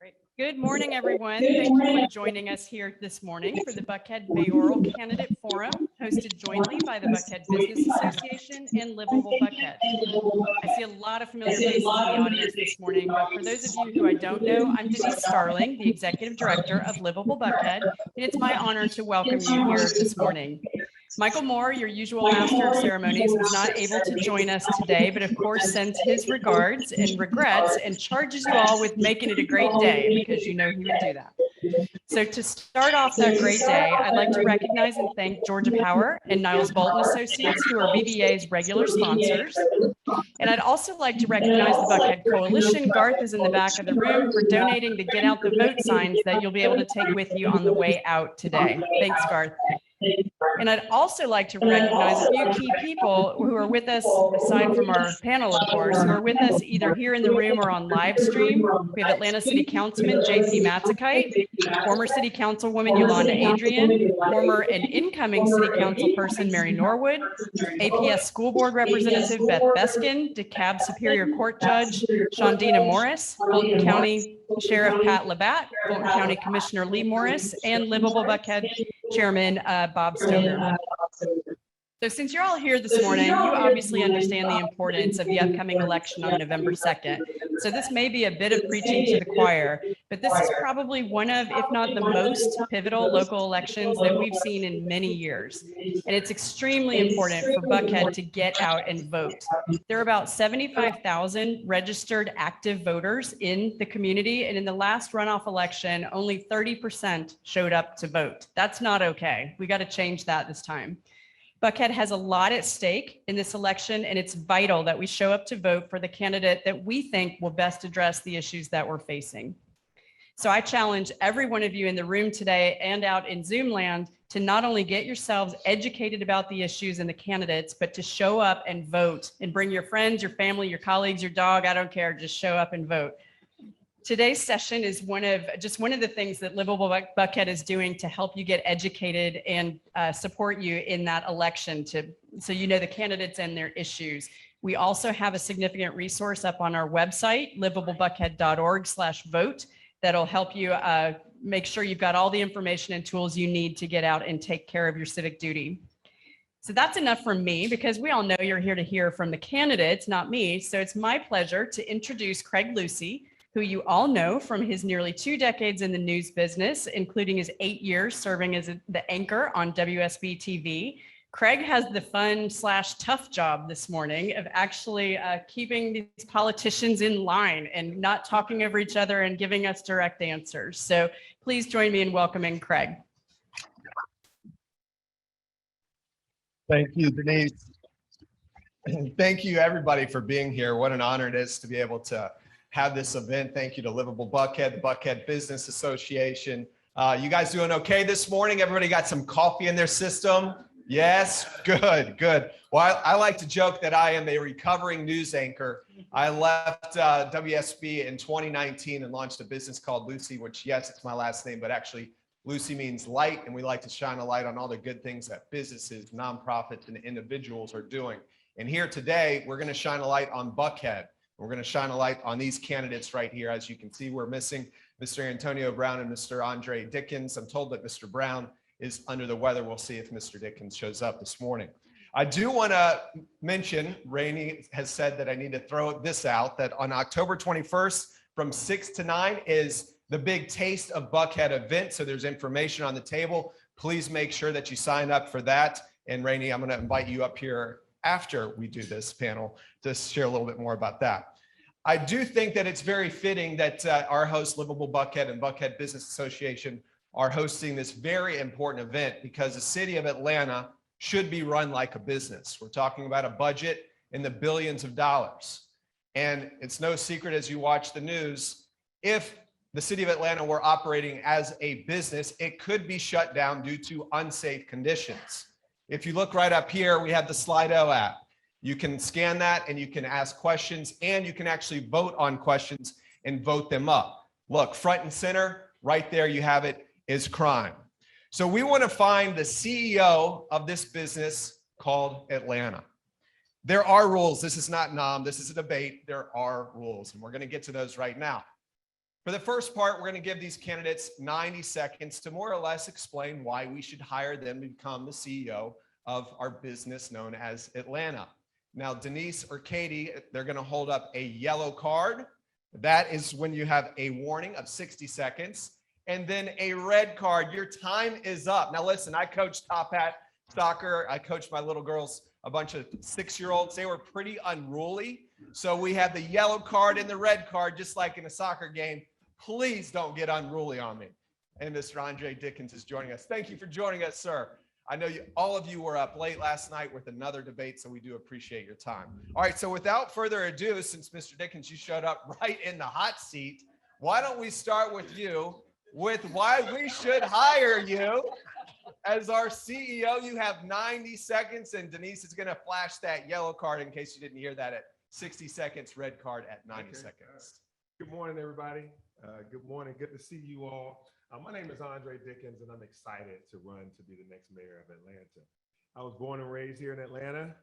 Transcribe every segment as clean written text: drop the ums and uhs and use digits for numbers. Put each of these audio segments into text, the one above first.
Great. Good morning, everyone. Thank you for joining us here this morning for the Buckhead Mayoral Candidate Forum, hosted jointly by the Buckhead Business Association and Livable Buckhead. I see a lot of familiar faces in the audience this morning, but for those of you who I don't know, I'm Denise Starling, the Executive Director of Livable Buckhead, and it's my honor to welcome you here this morning. Michael Moore, your usual master of ceremonies, was not able to join us today, but of course sends his regards and regrets and charges you all with making it a great day because you know he would do that. So to start off that great day, I'd like to recognize and thank Georgia Power and Niles Bolton Associates, who are BBA's regular sponsors. And I'd also like to recognize the Buckhead Coalition. Garth is in the back of the room for donating the Get Out the Vote signs that you'll be able to take with you on the way out today. Thanks, Garth. And I'd also like to recognize a few key people who are with us, aside from our panel, of course, who are with us either here in the room or on live stream. We have Atlanta City Councilman J.P. Matzakite, former City Councilwoman Yolanda Adrian, former and incoming City Council person Mary Norwood, APS School Board Representative Beth Beskin, DeKalb Superior Court Judge Shondina Morris, Fulton County Sheriff Pat Labatt, Fulton County Commissioner Lee Morris, and Livable Buckhead Chairman Bob Stoker. So since you're all here this morning, you obviously understand the importance of the upcoming election on November 2nd. So this may be a bit of preaching to the choir, but this is probably one of, if not the most pivotal local elections that we've seen in many years. And it's extremely important for Buckhead to get out and vote. There are about 75,000 registered active voters in the community. And in the last runoff election, only 30% showed up to vote. That's not okay. We got to change that this time. Buckhead has a lot at stake in this election, and it's vital that we show up to vote for the candidate that we think will best address the issues that we're facing. So I challenge every one of you in the room today and out in Zoom land to not only get yourselves educated about the issues and the candidates, but to show up and vote and bring your friends, your family, your colleagues, your dog, I don't care, just show up and vote. Today's session is one of the things that Livable Buckhead is doing to help you get educated and support you in that election so you know the candidates and their issues. We also have a significant resource up on our website, livablebuckhead.org/vote, that'll help you make sure you've got all the information and tools you need to get out and take care of your civic duty. So that's enough from me, because we all know you're here to hear from the candidates, not me. So it's my pleasure to introduce Craig Lucie, who you all know from his nearly 2 decades in the news business, including his 8 years serving as the anchor on WSB TV. Craig has the fun/tough job this morning of actually keeping these politicians in line and not talking over each other and giving us direct answers. So please join me in welcoming Craig. Thank you, Denise. Thank you, everybody, for being here. What an honor it is to be able to have this event. Thank you to Livable Buckhead, the Buckhead Business Association. You guys doing okay this morning? Everybody got some coffee in their system? Yes, good, good. Well, I like to joke that I am a recovering news anchor. I left WSB in 2019 and launched a business called Lucie, which, yes, it's my last name, but actually Lucie means light, and we like to shine a light on all the good things that businesses, nonprofits, and individuals are doing. And here today, we're going to shine a light on Buckhead. We're going to shine a light on these candidates right here. As you can see, we're missing Mr. Antonio Brown and Mr. Andre Dickens. I'm told that Mr. Brown is under the weather. We'll see if Mr. Dickens shows up this morning. I do want to mention, Rainey has said that I need to throw this out, that on October 21st from 6 to 9 is the big Taste of Buckhead event. So there's information on the table. Please make sure that you sign up for that. And Rainey, I'm going to invite you up here after we do this panel to share a little bit more about that. I do think that it's very fitting that our host, Livable Buckhead and Buckhead Business Association, are hosting this very important event, because the city of Atlanta should be run like a business. We're talking about a budget in the billions of dollars. And it's no secret, as you watch the news, if the city of Atlanta were operating as a business, it could be shut down due to unsafe conditions. If you look right up here, we have the Slido app. You can scan that and you can ask questions, and you can actually vote on questions and vote them up. Look, front and center, right there you have it, is crime. So we want to find the CEO of this business called Atlanta. There are rules. This is not NOM. This is a debate. There are rules, and we're going to get to those right now. For the first part, we're going to give these candidates 90 seconds to more or less explain why we should hire them to become the CEO of our business known as Atlanta. Now, Denise or Katie, they're going to hold up a yellow card. That is when you have a warning of 60 seconds. And then a red card. Your time is up. Now, listen, I coached Top Hat soccer. I coached my little girls, a bunch of 6-year-olds. They were pretty unruly. So we have the yellow card and the red card, just like in a soccer game. Please don't get unruly on me. And Mr. Andre Dickens is joining us. Thank you for joining us, sir. I know all of you were up late last night with another debate, so we do appreciate your time. All right, so without further ado, since Mr. Dickens, you showed up right in the hot seat, why don't we start with you with why we should hire you as our CEO. You have 90 seconds, and Denise is going to flash that yellow card in case you didn't hear that at 60 seconds, red card at 90 seconds. Good morning, everybody. Good morning. Good to see you all. My name is Andre Dickens, and I'm excited to run to be the next mayor of Atlanta. I was born and raised here in Atlanta,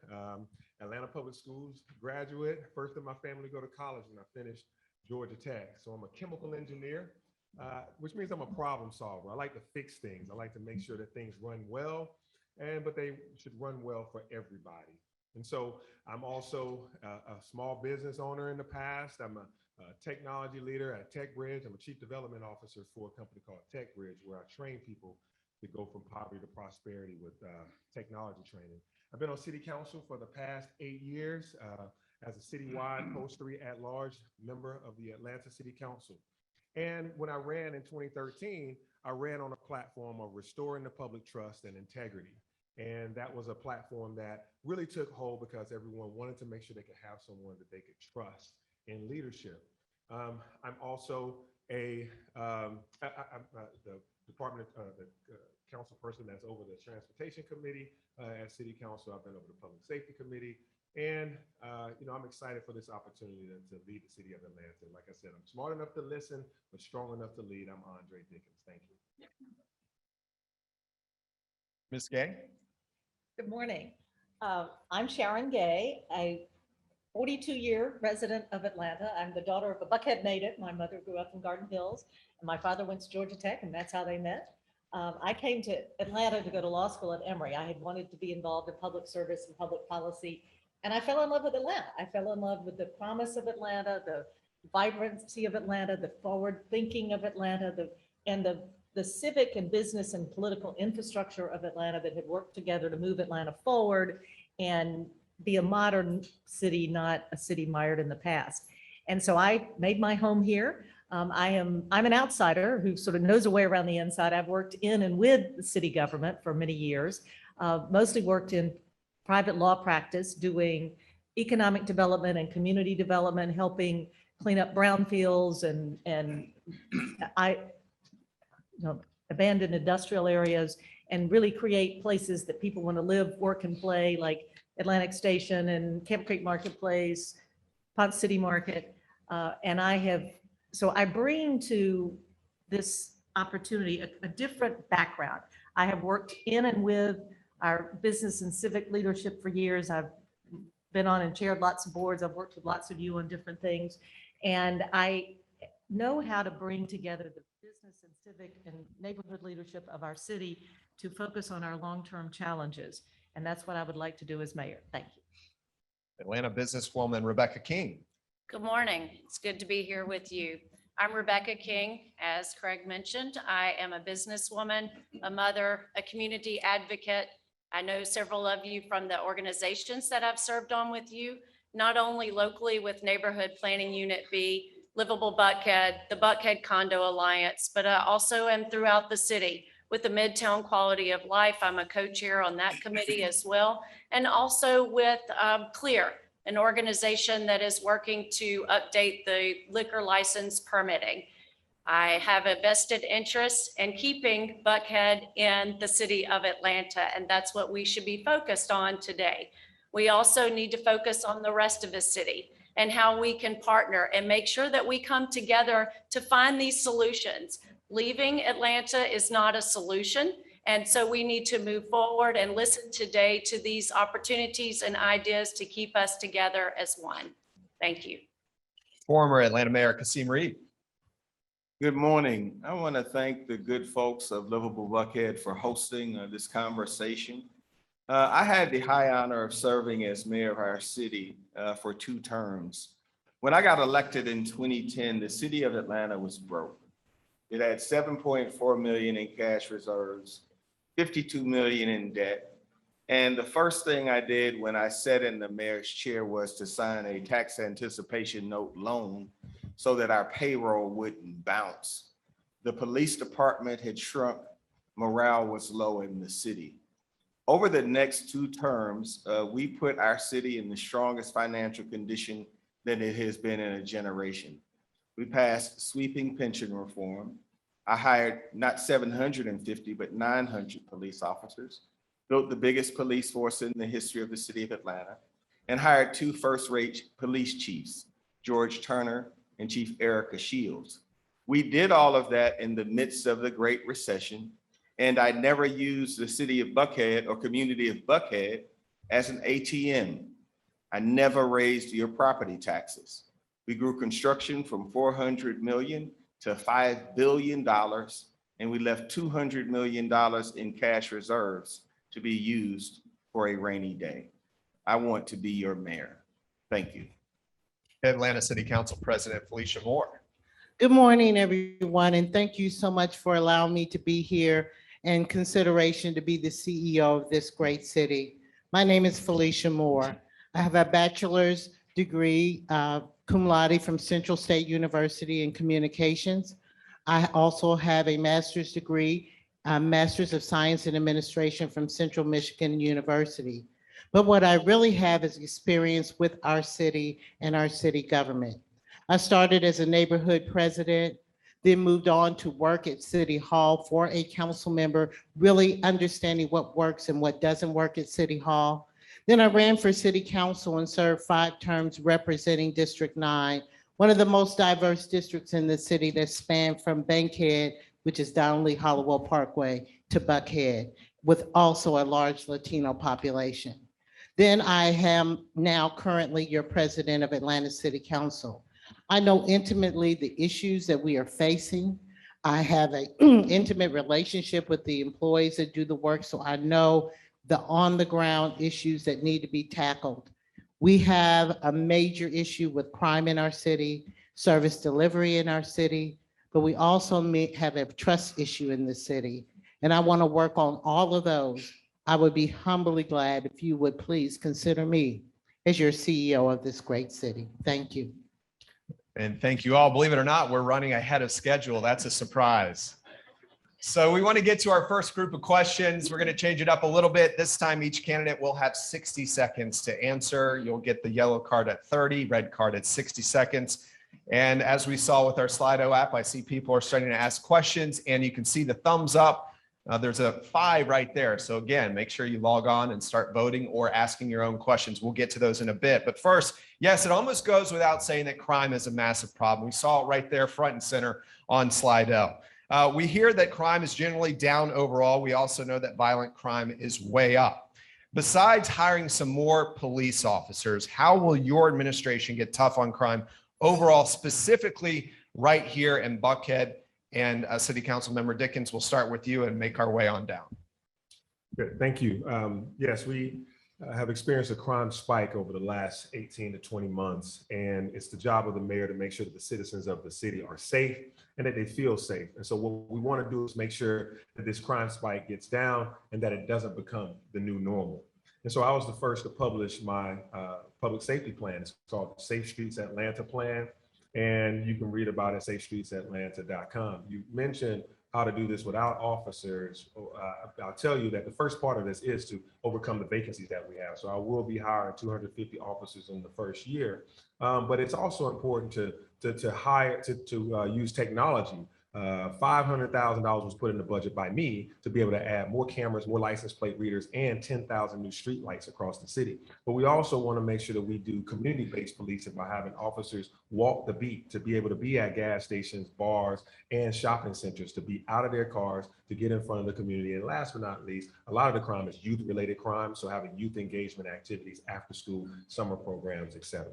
Atlanta Public Schools graduate, first in my family to go to college, and I finished Georgia Tech. So I'm a chemical engineer, which means I'm a problem solver. I like to fix things. I like to make sure that things run well, but they should run well for everybody. And so I'm also a small business owner in the past. I'm a technology leader at TechBridge. I'm a chief development officer for a company called TechBridge, where I train people to go from poverty to prosperity with technology training. I've been on city council for the past 8 years as a citywide post 3 at-large member of the Atlanta City Council. And when I ran in 2013, I ran on a platform of restoring the public trust and integrity. And that was a platform that really took hold because everyone wanted to make sure they could have someone that they could trust in leadership. I'm also the council person that's over the transportation committee at City Council. I've been over the public safety committee, and I'm excited for this opportunity to lead the city of Atlanta. Like I said, I'm smart enough to listen, but strong enough to lead. I'm Andre Dickens. Thank you. Ms. Gay. Good morning. I'm Sharon Gay, a 42-year resident of Atlanta. I'm the daughter of a Buckhead native. My mother grew up in Garden Hills, and my father went to Georgia Tech, and that's how they met. I came to Atlanta to go to law school at Emory. I had wanted to be involved in public service and public policy, and I fell in love with Atlanta. I fell in love with the promise of Atlanta, the vibrancy of Atlanta, the forward thinking of Atlanta, the civic and business and political infrastructure of Atlanta that had worked together to move Atlanta forward and be a modern city, not a city mired in the past. And so I made my home here. I'm an outsider who sort of knows a way around the inside. I've worked in and with the city government for many years, mostly worked in private law practice, doing economic development and community development, helping clean up brownfields and abandoned industrial areas, and really create places that people want to live, work, and play, like Atlantic Station and Camp Creek Marketplace, Ponce City Market. So I bring to this opportunity a different background. I have worked in and with our business and civic leadership for years. I've been on and chaired lots of boards. I've worked with lots of you on different things. And I know how to bring together the business and civic and neighborhood leadership of our city to focus on our long-term challenges. And that's what I would like to do as mayor. Thank you. Atlanta businesswoman Rebecca King. Good morning. It's good to be here with you. I'm Rebecca King. As Craig mentioned, I am a businesswoman, a mother, a community advocate. I know several of you from the organizations that I've served on with you, not only locally with Neighborhood Planning Unit B, Livable Buckhead, the Buckhead Condo Alliance, but I also am throughout the city with the Midtown Quality of Life. I'm a co-chair on that committee as well. And also with CLEAR, an organization that is working to update the liquor license permitting. I have a vested interest in keeping Buckhead in the city of Atlanta, and that's what we should be focused on today. We also need to focus on the rest of the city and how we can partner and make sure that we come together to find these solutions. Leaving Atlanta is not a solution. And so we need to move forward and listen today to these opportunities and ideas to keep us together as one. Thank you. Former Atlanta Mayor Kasim. Good morning. I want to thank the good folks of Livable Buckhead for hosting this conversation. I had the high honor of serving as mayor of our city for 2 terms. When I got elected in 2010, the city of Atlanta was broke. It had 7.4 million in cash reserves, 52 million in debt. And the first thing I did when I sat in the mayor's chair was to sign a tax anticipation note loan so that our payroll wouldn't bounce. The police department had shrunk, morale was low in the city. Over the next 2 terms, we put our city in the strongest financial condition than it has been in a generation. We passed sweeping pension reform. I hired not 750, but 900 police officers, built the biggest police force in the history of the city of Atlanta, and hired 2 first-rate police chiefs, George Turner and Chief Erica Shields. We did all of that in the midst of the Great Recession, and I never used the city of Buckhead or community of Buckhead as an ATM. I never raised your property taxes. We grew construction from 400 million to $5 billion, and we left $200 million in cash reserves to be used for a rainy day. I want to be your mayor. Thank you. Atlanta City Council President Felicia Moore. Good morning, everyone, and thank you so much for allowing me to be here and consideration to be the CEO of this great city. My name is Felicia Moore. I have a bachelor's degree, cum laude from Central State University in Communications. I also have a master's degree, Master's of Science in Administration from Central Michigan University. But what I really have is experience with our city and our city government. I started as a neighborhood president, then moved on to work at City Hall for a council member, really understanding what works and what doesn't work at City Hall. Then I ran for city council and served 5 terms representing District 9, one of the most diverse districts in the city that spanned from Bankhead, which is down Lee Hollowell Parkway, to Buckhead, with also a large Latino population. Then I am now currently your president of Atlanta City Council. I know intimately the issues that we are facing. I have an intimate relationship with the employees that do the work, so I know the on-the-ground issues that need to be tackled. We have a major issue with crime in our city, service delivery in our city, but we also have a trust issue in the city. And I want to work on all of those. I would be humbly glad if you would please consider me as your CEO of this great city. Thank you. And thank you all. Believe it or not, we're running ahead of schedule. That's a surprise. So we want to get to our first group of questions. We're going to change it up a little bit. This time, each candidate will have 60 seconds to answer. You'll get the yellow card at 30, red card at 60 seconds. And as we saw with our Slido app, I see people are starting to ask questions, and you can see the thumbs up. There's a 5 right there. So again, make sure you log on and start voting or asking your own questions. We'll get to those in a bit. But first, yes, it almost goes without saying that crime is a massive problem. We saw it right there front and center on Slido. We hear that crime is generally down overall. We also know that violent crime is way up. Besides hiring some more police officers, how will your administration get tough on crime overall, specifically right here in Buckhead? And City Council Member Dickens, we'll start with you and make our way on down. Good, thank you. Yes, we have experienced a crime spike over the last 18 to 20 months, and it's the job of the mayor to make sure that the citizens of the city are safe and that they feel safe. And so what we want to do is make sure that this crime spike gets down and that it doesn't become the new normal. And so I was the first to publish my public safety plan. It's called Safe Streets Atlanta Plan. And you can read about it at safestreetsatlanta.com. You mentioned how to do this without officers. I'll tell you that the first part of this is to overcome the vacancies that we have. So I will be hiring 250 officers in the first year, but it's also important to use technology. $500,000 was put in the budget by me to be able to add more cameras, more license plate readers, and 10,000 new street lights across the city. But we also want to make sure that we do community-based policing by having officers walk the beat, to be able to be at gas stations, bars, and shopping centers, to be out of their cars, to get in front of the community. And last but not least, a lot of the crime is youth-related crime, so having youth engagement activities after school, summer programs, etc.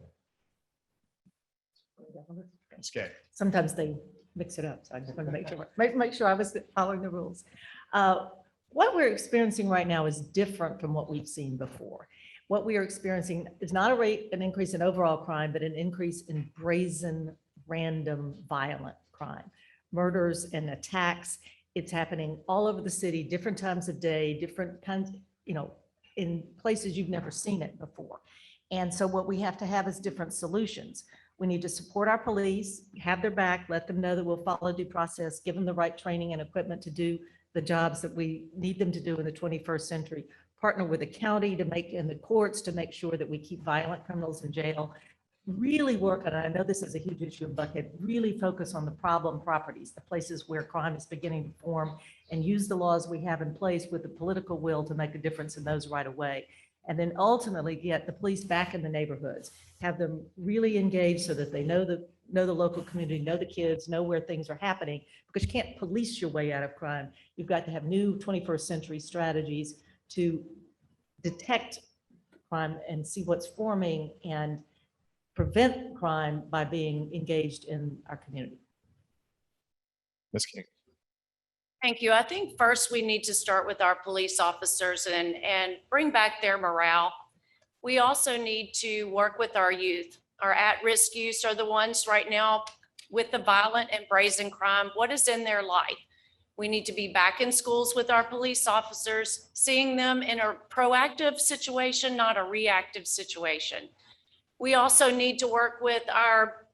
That's good. Sometimes they mix it up. So I just want to make sure I was following the rules. What we're experiencing right now is different from what we've seen before. What we are experiencing is not an increase in overall crime, but an increase in brazen, random, violent crime, murders and attacks. It's happening all over the city, different times of day, different kinds, in places you've never seen it before. And so what we have to have is different solutions. We need to support our police, have their back, let them know that we'll follow due process, give them the right training and equipment to do the jobs that we need them to do in the 21st century, partner with the county and the courts to make sure that we keep violent criminals in jail, really work on, I know this is a huge issue in Buckhead, really focus on the problem properties, the places where crime is beginning to form, and use the laws we have in place with the political will to make a difference in those right away. And then ultimately get the police back in the neighborhoods, have them really engaged so that they know the local community, know the kids, know where things are happening, because you can't police your way out of crime. You've got to have new 21st century strategies to detect crime and see what's forming and prevent crime by being engaged in our community. Ms. King. Thank you. I think first we need to start with our police officers and bring back their morale. We also need to work with our youth. Our at-risk youth are the ones right now with the violent and brazen crime. What is in their life? We need to be back in schools with our police officers, seeing them in a proactive situation, not a reactive situation. We also need to work with our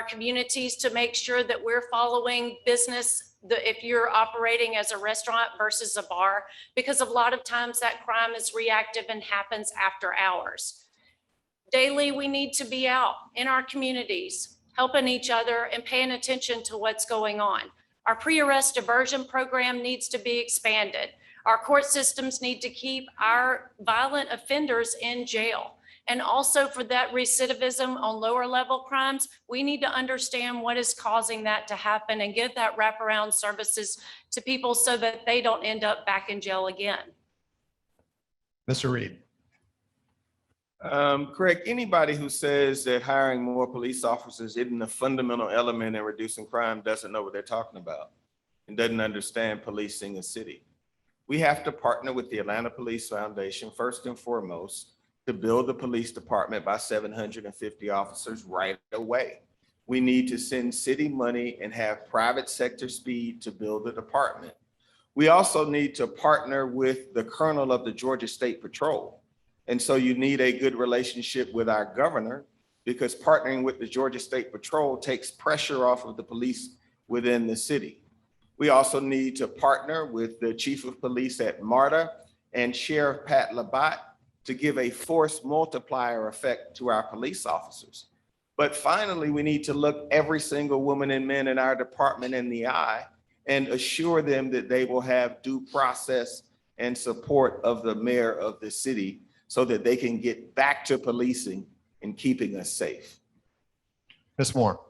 communities to make sure that we're following business, if you're operating as a restaurant versus a bar, because a lot of times that crime is reactive and happens after hours. Daily, we need to be out in our communities, helping each other and paying attention to what's going on. Our pre-arrest diversion program needs to be expanded. Our court systems need to keep our violent offenders in jail. And also for that recidivism on lower level crimes, we need to understand what is causing that to happen and give that wraparound services to people so that they don't end up back in jail again. Mr. Reed. Craig, anybody who says that hiring more police officers isn't a fundamental element in reducing crime doesn't know what they're talking about and doesn't understand policing a city. We have to partner with the Atlanta Police Foundation, first and foremost, to build the police department by 750 officers right away. We need to send city money and have private sector speed to build the department. We also need to partner with the colonel of the Georgia State Patrol. And so you need a good relationship with our governor, because partnering with the Georgia State Patrol takes pressure off of the police within the city. We also need to partner with the chief of police at MARTA and Sheriff Pat Labatt to give a force multiplier effect to our police officers. But finally, we need to look every single woman and man in our department in the eye and assure them that they will have due process and support of the mayor of the city so that they can get back to policing and keeping us safe. Ms. Moore.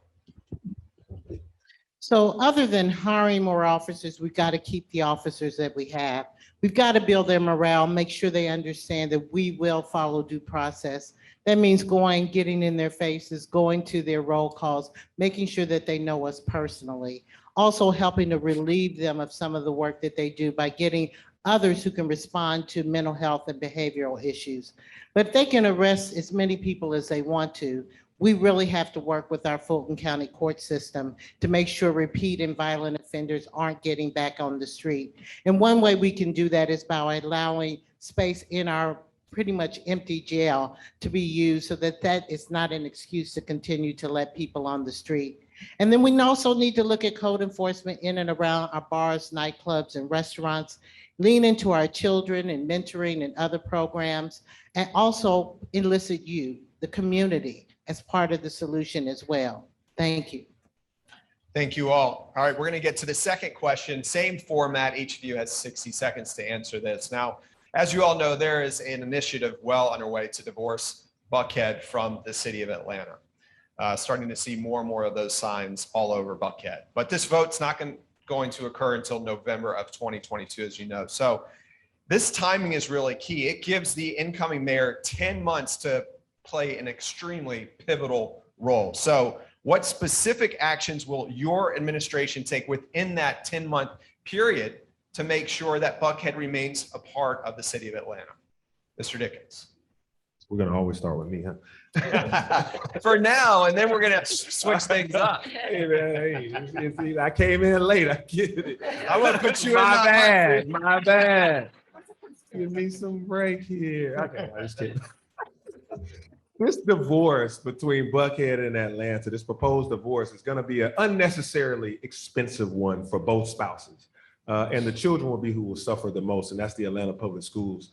So other than hiring more officers, we've got to keep the officers that we have. We've got to build their morale, make sure they understand that we will follow due process. That means getting in their faces, going to their roll calls, making sure that they know us personally. Also helping to relieve them of some of the work that they do by getting others who can respond to mental health and behavioral issues. But if they can arrest as many people as they want to, we really have to work with our Fulton County court system to make sure repeat and violent offenders aren't getting back on the street. And one way we can do that is by allowing space in our pretty much empty jail to be used so that that is not an excuse to continue to let people on the street. And then we also need to look at code enforcement in and around our bars, nightclubs, and restaurants, lean into our children and mentoring and other programs, and also elicit you, the community, as part of the solution as well. Thank you. Thank you all. All right, we're going to get to the second question. Same format. Each of you has 60 seconds to answer this. Now, as you all know, there is an initiative well underway to divorce Buckhead from the city of Atlanta. Starting to see more and more of those signs all over Buckhead. But this vote's not going to occur until November of 2022, as you know. So this timing is really key. It gives the incoming mayor 10 months to play an extremely pivotal role. So What specific actions will your administration take within that 10-month period to make sure that Buckhead remains a part of the city of Atlanta? Mr. Dickens. We're gonna always start with me, huh? For now, and then we're gonna switch things up. Hey, man, hey, I came in late. I get it. I want to put you in My that bad. My bad. Give me some break here. Okay, I'm just kidding. This divorce between Buckhead and Atlanta, this proposed divorce, is going to be an unnecessarily expensive one for both spouses. And the children will be who will suffer the most, and that's the Atlanta Public Schools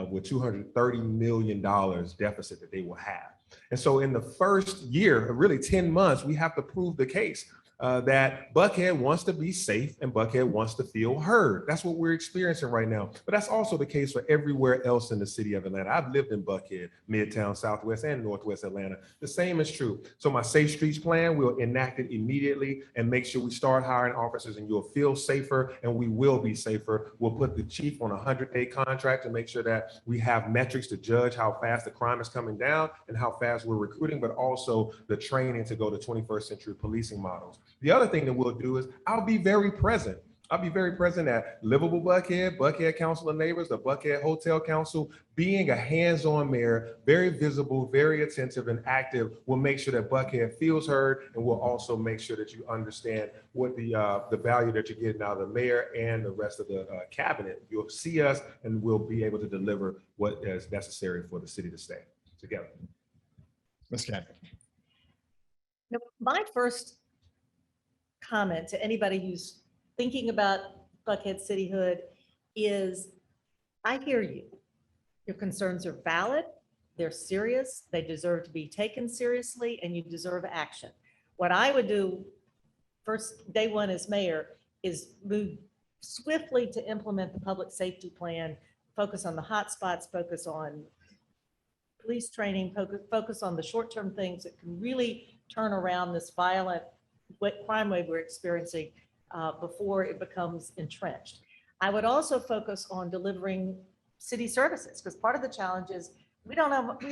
with $230 million deficit that they will have. And so in the first year, really 10 months, we have to prove the case that Buckhead wants to be safe and Buckhead wants to feel heard. That's what we're experiencing right now. But that's also the case for everywhere else in the city of Atlanta. I've lived in Buckhead, Midtown, Southwest, and Northwest Atlanta. The same is true. So my Safe Streets plan, we'll enact it immediately and make sure we start hiring officers, and you'll feel safer and we will be safer. We'll put the chief on a 100-day contract to make sure that we have metrics to judge how fast the crime is coming down and how fast we're recruiting, but also the training to go to 21st century policing models. The other thing that we'll do is I'll be very present. I'll be very present at Livable Buckhead, Buckhead Council of Neighbors, the Buckhead Hotel Council. Being a hands-on mayor, very visible, very attentive and active, will make sure that Buckhead feels heard, and will also make sure that you understand what the value that you're getting out of the mayor and the rest of the cabinet. You'll see us and we'll be able to deliver what is necessary for the city to stay together. Ms. Caddy. My first comment to anybody who's thinking about Buckhead cityhood is, I hear you. Your concerns are valid, they're serious, they deserve to be taken seriously, and you deserve action. What I would do first day one as mayor is move swiftly to implement the public safety plan, focus on the hot spots, focus on police training, focus on the short-term things that can really turn around this violent crime wave we're experiencing before it becomes entrenched. I would also focus on delivering city services, because part of the challenge is we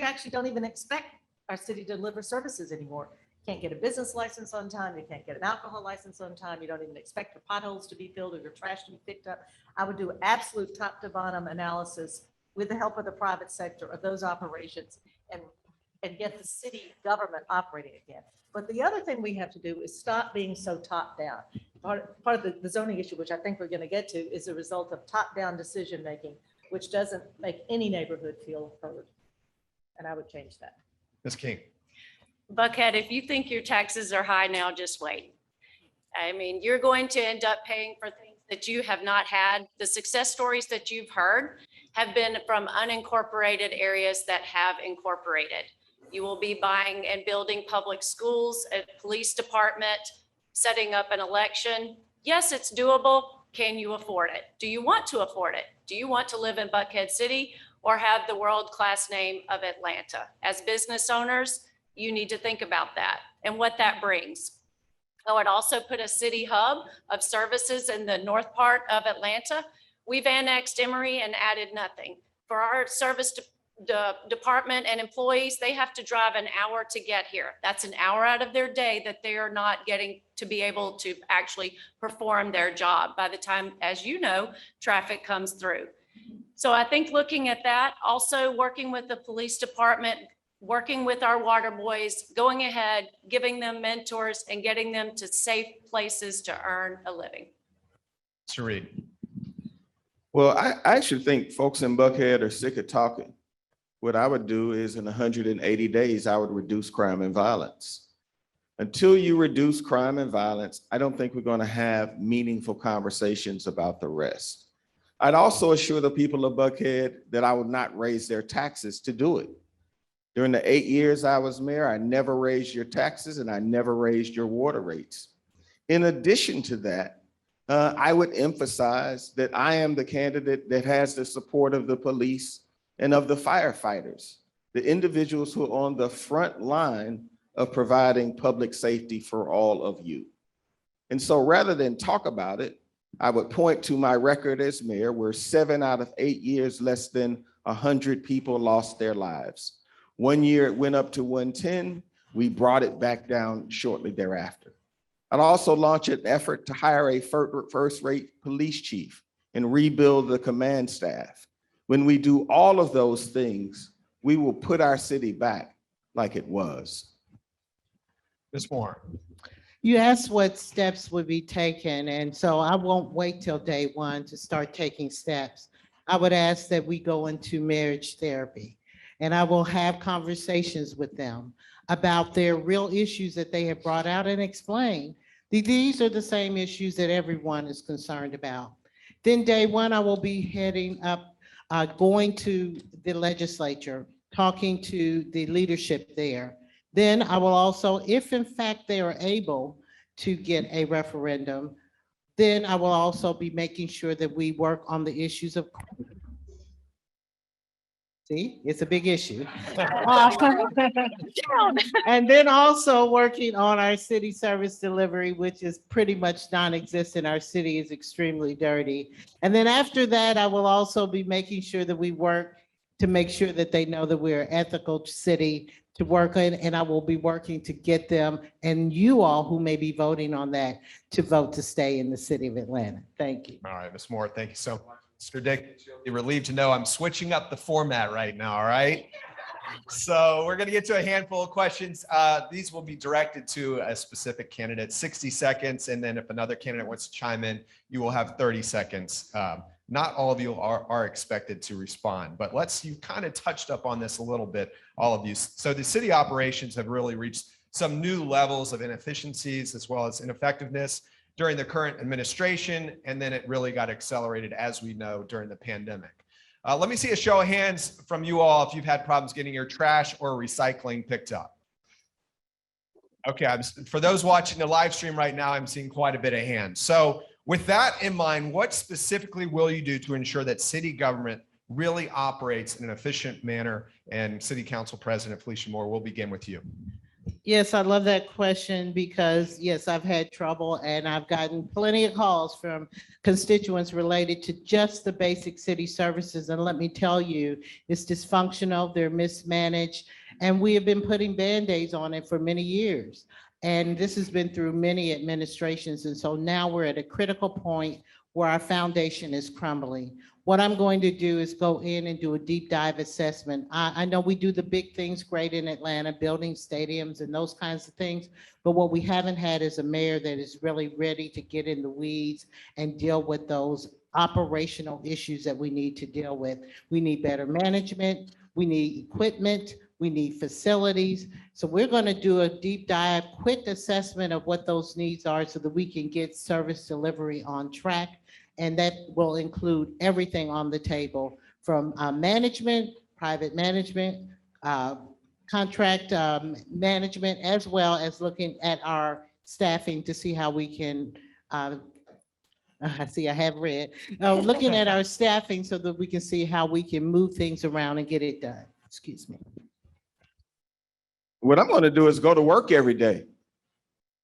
actually don't even expect our city to deliver services anymore. You can't get a business license on time, you can't get an alcohol license on time, you don't even expect your potholes to be filled or your trash to be picked up. I would do absolute top to bottom analysis with the help of the private sector of those operations and get the city government operating again. But the other thing we have to do is stop being so top down. Part of the zoning issue, which I think we're going to get to, is a result of top down decision making, which doesn't make any neighborhood feel heard. And I would change that. Ms. King. Buckhead, if you think your taxes are high now, just wait. I mean, you're going to end up paying for things that you have not had. The success stories that you've heard have been from unincorporated areas that have incorporated. You will be buying and building public schools, a police department, setting up an election. Yes, it's doable. Can you afford it? Do you want to afford it? Do you want to live in Buckhead City or have the world-class name of Atlanta? As business owners, you need to think about that and what that brings. I would also put a city hub of services in the north part of Atlanta. We've annexed Emory and added nothing. For our service department and employees, they have to drive an hour to get here. That's an hour out of their day that they are not getting to be able to actually perform their job by the time, as you know, traffic comes through. So I think looking at that, also working with the police department, working with our water boys, going ahead, giving them mentors and getting them to safe places to earn a living. Mr. Reed. Well, I actually think folks in Buckhead are sick of talking. What I would do is in 180 days, I would reduce crime and violence. Until you reduce crime and violence, I don't think we're going to have meaningful conversations about the rest. I'd also assure the people of Buckhead that I would not raise their taxes to do it. During the 8 years I was mayor, I never raised your taxes and I never raised your water rates. In addition to that, I would emphasize that I am the candidate that has the support of the police and of the firefighters, the individuals who are on the front line of providing public safety for all of you. And so rather than talk about it, I would point to my record as mayor, where 7 out of 8 years, less than 100 people lost their lives. 1 year it went up to 110. We brought it back down shortly thereafter. I'd also launch an effort to hire a first-rate police chief and rebuild the command staff. When we do all of those things, we will put our city back like it was. Ms. Moore. You asked what steps would be taken, and so I won't wait till day one to start taking steps. I would ask that we go into marriage therapy, and I will have conversations with them about their real issues that they have brought out and explain. These are the same issues that everyone is concerned about. Then day one, I will be heading up, going to the legislature, talking to the leadership there. Then I will also, if in fact they are able to get a referendum, then I will also be making sure that we work on the issues of. See, it's a big issue. And then also working on our city service delivery, which is pretty much non-existent. Our city is extremely dirty. And then after that, I will also be making sure that we work to make sure that they know that we're an ethical city to work in, and I will be working to get them and you all who may be voting on that to vote to stay in the city of Atlanta. Thank you. All right, Ms. Moore, thank you so much. Mr. Dickens, you'll be relieved to know I'm switching up the format right now, all right? So we're going to get to a handful of questions. These will be directed to a specific candidate, 60 seconds. And then if another candidate wants to chime in, you will have 30 seconds. Not all of you are expected to respond, but you kind of touched up on this a little bit, all of you. So the city operations have really reached some new levels of inefficiencies as well as ineffectiveness during the current administration, and then it really got accelerated, as we know, during the pandemic. Let me see a show of hands from you all if you've had problems getting your trash or recycling picked up. Okay, for those watching the live stream right now, I'm seeing quite a bit of hands. So with that in mind, what specifically will you do to ensure that city government really operates in an efficient manner? And City Council President Felicia Moore, we'll begin with you. Yes, I love that question because yes, I've had trouble and I've gotten plenty of calls from constituents related to just the basic city services. And let me tell you, it's dysfunctional, they're mismanaged, and we have been putting Band-Aids on it for many years. And this has been through many administrations. And so now we're at a critical point where our foundation is crumbling. What I'm going to do is go in and do a deep dive assessment. I know we do the big things great in Atlanta, building stadiums and those kinds of things, but what we haven't had is a mayor that is really ready to get in the weeds and deal with those operational issues that we need to deal with. We need better management, we need equipment, we need facilities. So we're going to do a deep dive, quick assessment of what those needs are so that we can get service delivery on track. And that will include everything on the table from management, private management, contract management, as well as looking at our staffing to see how we can, I see I have read, looking at our staffing so that we can see how we can move things around and get it done. Excuse me. What I'm going to do is go to work every day.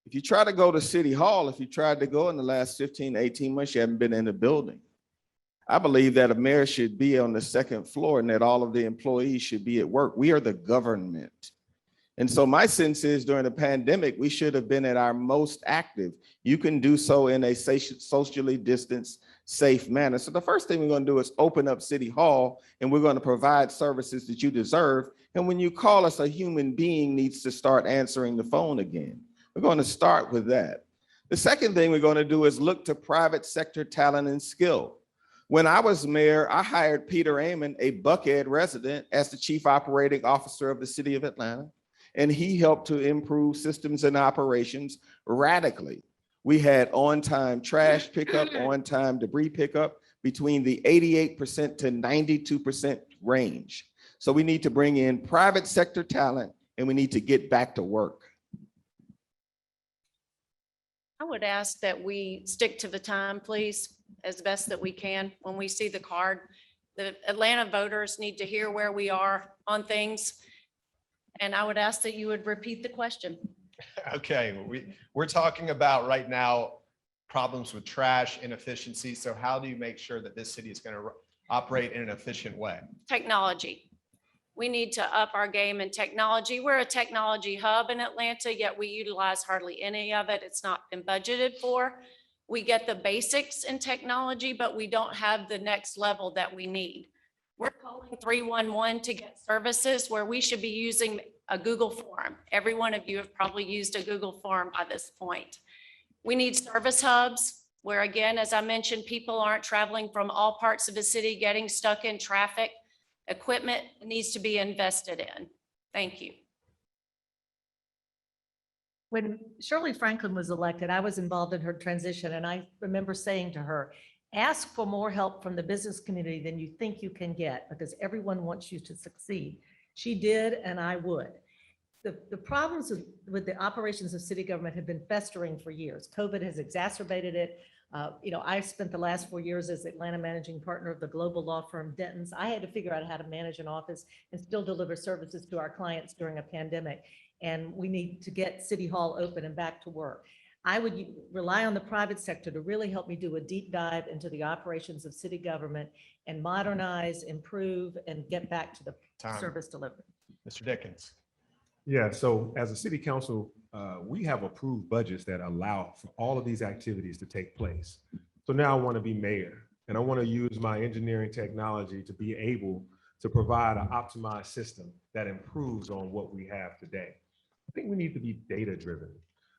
If you try to go to City Hall, if you tried to go in the last 15, 18 months, you haven't been in the building. I believe that a mayor should be on the second floor and that all of the employees should be at work. We are the government. And so my sense is during the pandemic, we should have been at our most active. You can do so in a socially distanced, safe manner. So the first thing we're going to do is open up City Hall and we're going to provide services that you deserve. And when you call us, a human being needs to start answering the phone again. We're going to start with that. The second thing we're going to do is look to private sector talent and skill. When I was mayor, I hired Peter Amon, a Buckhead resident, as the chief operating officer of the city of Atlanta, and he helped to improve systems and operations radically. We had on-time trash pickup, on-time debris pickup between the 88% to 92% range. So we need to bring in private sector talent and we need to get back to work. I would ask that we stick to the time, please, as best that we can. When we see the card, the Atlanta voters need to hear where we are on things. And I would ask that you would repeat the question. Okay, we're talking about right now problems with trash, inefficiency. So how do you make sure that this city is going to operate in an efficient way? Technology. We need to up our game in technology. We're a technology hub in Atlanta, yet we utilize hardly any of it. It's not been budgeted for. We get the basics in technology, but we don't have the next level that we need. We're calling 311 to get services where we should be using a Google form. Every one of you have probably used a Google form by this point. We need service hubs where, again, as I mentioned, people aren't traveling from all parts of the city, getting stuck in traffic. Equipment needs to be invested in. Thank you. When Shirley Franklin was elected, I was involved in her transition, and I remember saying to her, ask for more help from the business community than you think you can get, because everyone wants you to succeed. She did, and I would. The problems with the operations of city government have been festering for years. COVID has exacerbated it. I spent the last 4 years as Atlanta managing partner of the global law firm Dentons. I had to figure out how to manage an office and still deliver services to our clients during a pandemic. And we need to get City Hall open and back to work. I would rely on the private sector to really help me do a deep dive into the operations of city government and modernize, improve, and get back to the service delivery. Mr. Dickens. Yeah, so as a city council, we have approved budgets that allow for all of these activities to take place. So now I want to be mayor, and I want to use my engineering technology to be able to provide an optimized system that improves on what we have today. I think we need to be data-driven,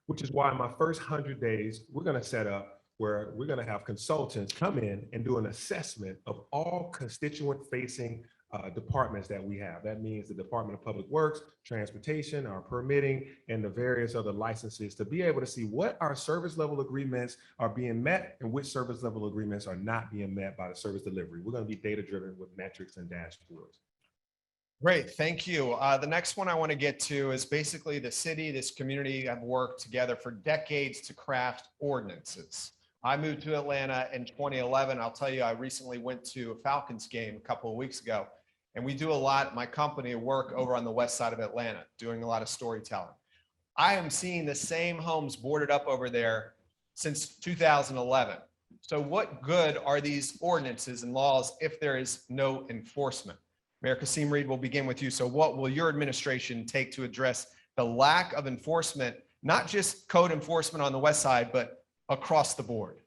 which is why in my first 100 days, we're going to set up where we're going to have consultants come in and do an assessment of all constituent-facing departments that we have. That means the Department of Public Works, Transportation, our permitting, and the various other licenses, to be able to see what our service level agreements are being met and which service level agreements are not being met by the service delivery. We're going to be data-driven with metrics and dashboards. Great, thank you. The next one I want to get to is basically the city, this community have worked together for decades to craft ordinances. I moved to Atlanta in 2011. I'll tell you, I recently went to a Falcons game a couple of weeks ago, and we do a lot, my company, work over on the west side of Atlanta, doing a lot of storytelling. I am seeing the same homes boarded up over there since 2011. So what good are these ordinances and laws if there is no enforcement? Mayor Kasim Reed, will begin with you. So what will your administration take to address the lack of enforcement, not just code enforcement on the west side, but across the board?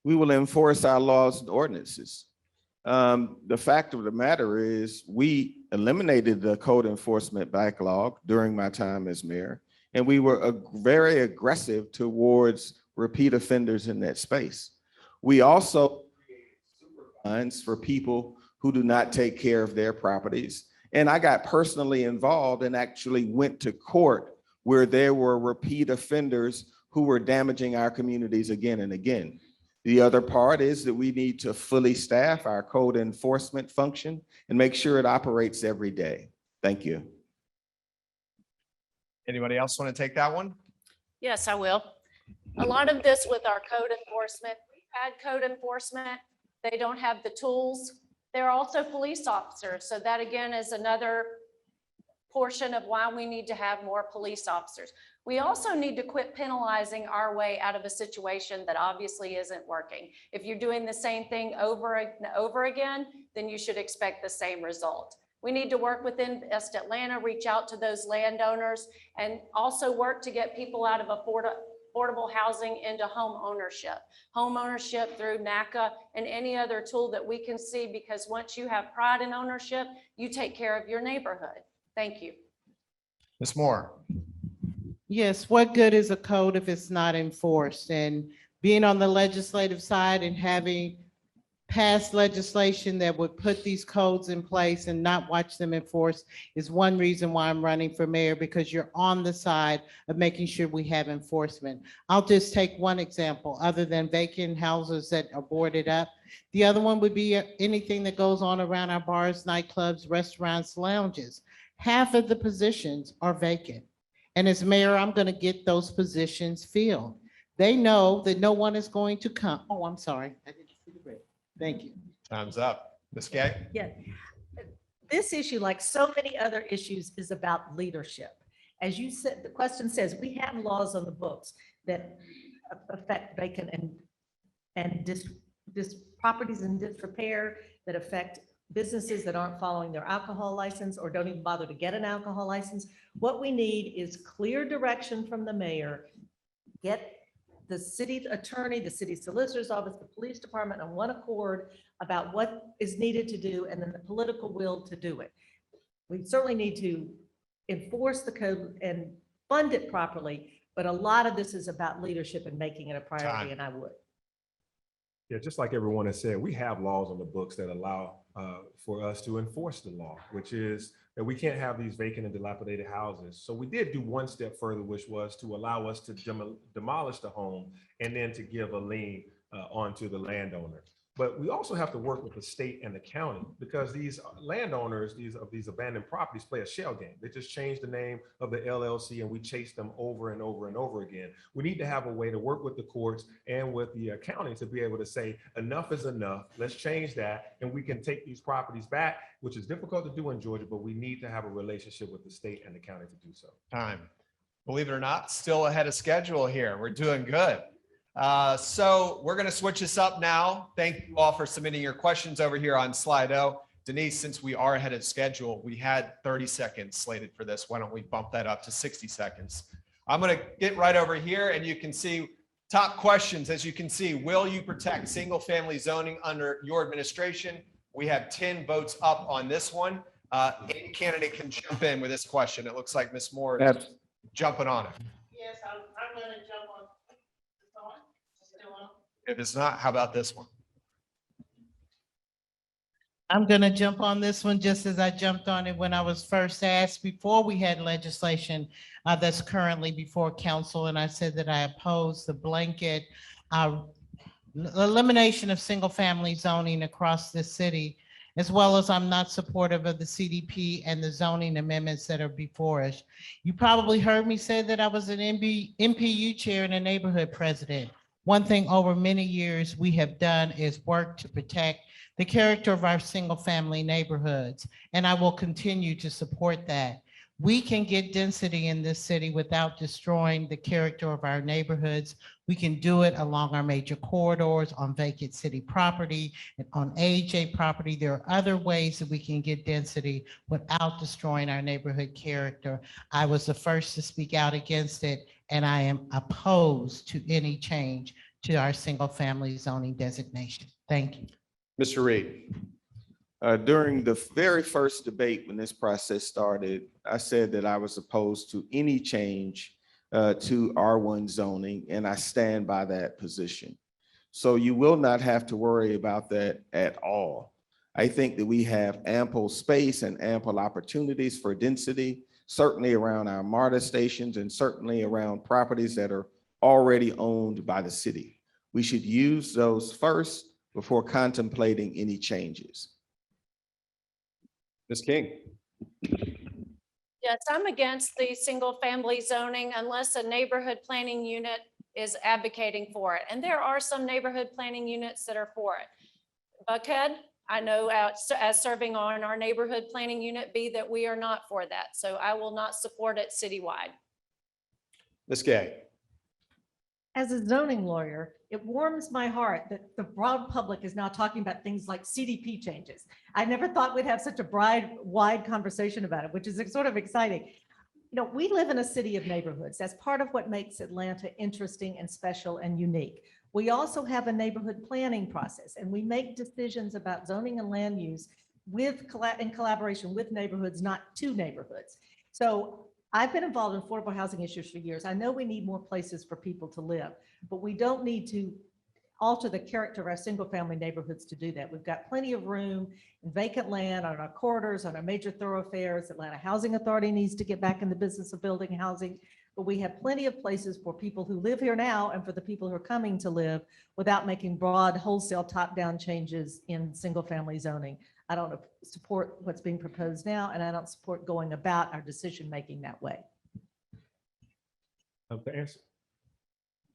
We will enforce our laws and ordinances. The fact of the matter is we eliminated the code enforcement backlog during my time as mayor, and we were very aggressive towards repeat offenders in that space. We also created super fines for people who do not take care of their properties. And I got personally involved and actually went to court where there were repeat offenders who were damaging our communities again and again. The other part is that we need to fully staff our code enforcement function and make sure it operates every day. Thank you. Anybody else want to take that one? Yes, I will. A lot of this with our code enforcement, we've had code enforcement. They don't have the tools. They're also police officers. So that again is another portion of why we need to have more police officers. We also need to quit penalizing our way out of a situation that obviously isn't working. If you're doing the same thing over and over again, then you should expect the same result. We need to work within West Atlanta, reach out to those landowners, and also work to get people out of affordable housing into home ownership. Home ownership through NACA and any other tool that we can see, because once you have pride in ownership, you take care of your neighborhood. Thank you. Ms. Moore. Yes, what good is a code if it's not enforced? And being on the legislative side and having passed legislation that would put these codes in place and not watch them enforced is one reason why I'm running for mayor, because you're on the side of making sure we have enforcement. I'll just take one example, other than vacant houses that are boarded up. The other one would be anything that goes on around our bars, nightclubs, restaurants, lounges. Half of the positions are vacant. And as mayor, I'm going to get those positions filled. They know that no one is going to come. Oh, I'm sorry. I didn't see the break. Thank you. Time's up. Ms. Gay? Yeah, this issue, like so many other issues, is about leadership. As you said, the question says, we have laws on the books that affect vacant and properties in disrepair, that affect businesses that aren't following their alcohol license or don't even bother to get an alcohol license. What we need is clear direction from the mayor. Get the city attorney, the city solicitor's office, the police department on one accord about what is needed to do, and then the political will to do it. We certainly need to enforce the code and fund it properly, but a lot of this is about leadership and making it a priority, and I would. Yeah, just like everyone has said, we have laws on the books that allow for us to enforce the law, which is that we can't have these vacant and dilapidated houses. So we did do one step further, which was to allow us to demolish the home and then to give a lien onto the landowner. But we also have to work with the state and the county, because these landowners, these abandoned properties, play a shell game. They just change the name of the LLC and we chase them over and over and over again. We need to have a way to work with the courts and with the county to be able to say enough is enough. Let's change that, and we can take these properties back, which is difficult to do in Georgia, but we need to have a relationship with the state and the county to do so. Time. Believe it or not, still ahead of schedule here. We're doing good. So we're going to switch this up now. Thank you all for submitting your questions over here on Slido. Denise, since we are ahead of schedule, we had 30 seconds slated for this. Why don't we bump that up to 60 seconds? I'm going to get right over here, and you can see top questions. As you can see, will you protect single family zoning under your administration? We have 10 votes up on this one. Any candidate can jump in with this question. It looks like Ms. Moore is jumping on it. Yes, I'm going to jump on. If it's not, how about this one? I'm going to jump on this one just as I jumped on it when I was first asked before we had legislation that's currently before council. And I said that I oppose the blanket elimination of single family zoning across the city, as well as I'm not supportive of the CDP and the zoning amendments that are before us. You probably heard me say that I was an MPU chair and a neighborhood president. One thing over many years we have done is work to protect the character of our single family neighborhoods, and I will continue to support that. We can get density in this city without destroying the character of our neighborhoods. We can do it along our major corridors, on vacant city property, and on AHA property. There are other ways that we can get density without destroying our neighborhood character. I was the first to speak out against it, and I am opposed to any change to our single family zoning designation. Thank you. Mr. Reed. During the very first debate when this process started, I said that I was opposed to any change to R1 zoning, and I stand by that position. So you will not have to worry about that at all. I think that we have ample space and ample opportunities for density, certainly around our MARTA stations and certainly around properties that are already owned by the city. We should use those first before contemplating any changes. Ms. King. Yes, I'm against the single family zoning unless a neighborhood planning unit is advocating for it. And there are some neighborhood planning units that are for it. Buckhead, I know as serving on our neighborhood planning unit B that we are not for that. So I will not support it citywide. Ms. Gay. As a zoning lawyer, it warms my heart that the broad public is now talking about things like CDP changes. I never thought we'd have such a wide conversation about it, which is sort of exciting. You know, we live in a city of neighborhoods. That's part of what makes Atlanta interesting and special and unique. We also have a neighborhood planning process, and we make decisions about zoning and land use in collaboration with neighborhoods, not to neighborhoods. So I've been involved in affordable housing issues for years. I know we need more places for people to live, but we don't need to alter the character of our single family neighborhoods to do that. We've got plenty of room and vacant land on our corridors, on our major thoroughfares. Atlanta Housing Authority needs to get back in the business of building housing, but we have plenty of places for people who live here now and for the people who are coming to live without making broad wholesale top-down changes in single family zoning. I don't support what's being proposed now, and I don't support going about our decision-making that way. The answer.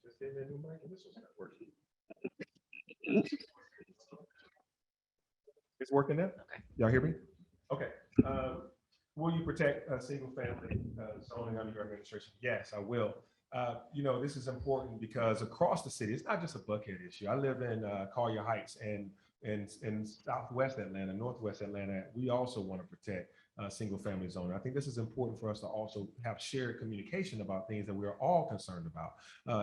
Just gave me a new mic and this was not working. It's working now? Okay. Y'all hear me? Okay. Will you protect single family zoning under your administration? Yes, I will. You know, this is important because across the city, it's not just a Buckhead issue. I live in Collier Heights, and in Southwest Atlanta, Northwest Atlanta, we also want to protect single family zoning. I think this is important for us to also have shared communication about things that we're all concerned about.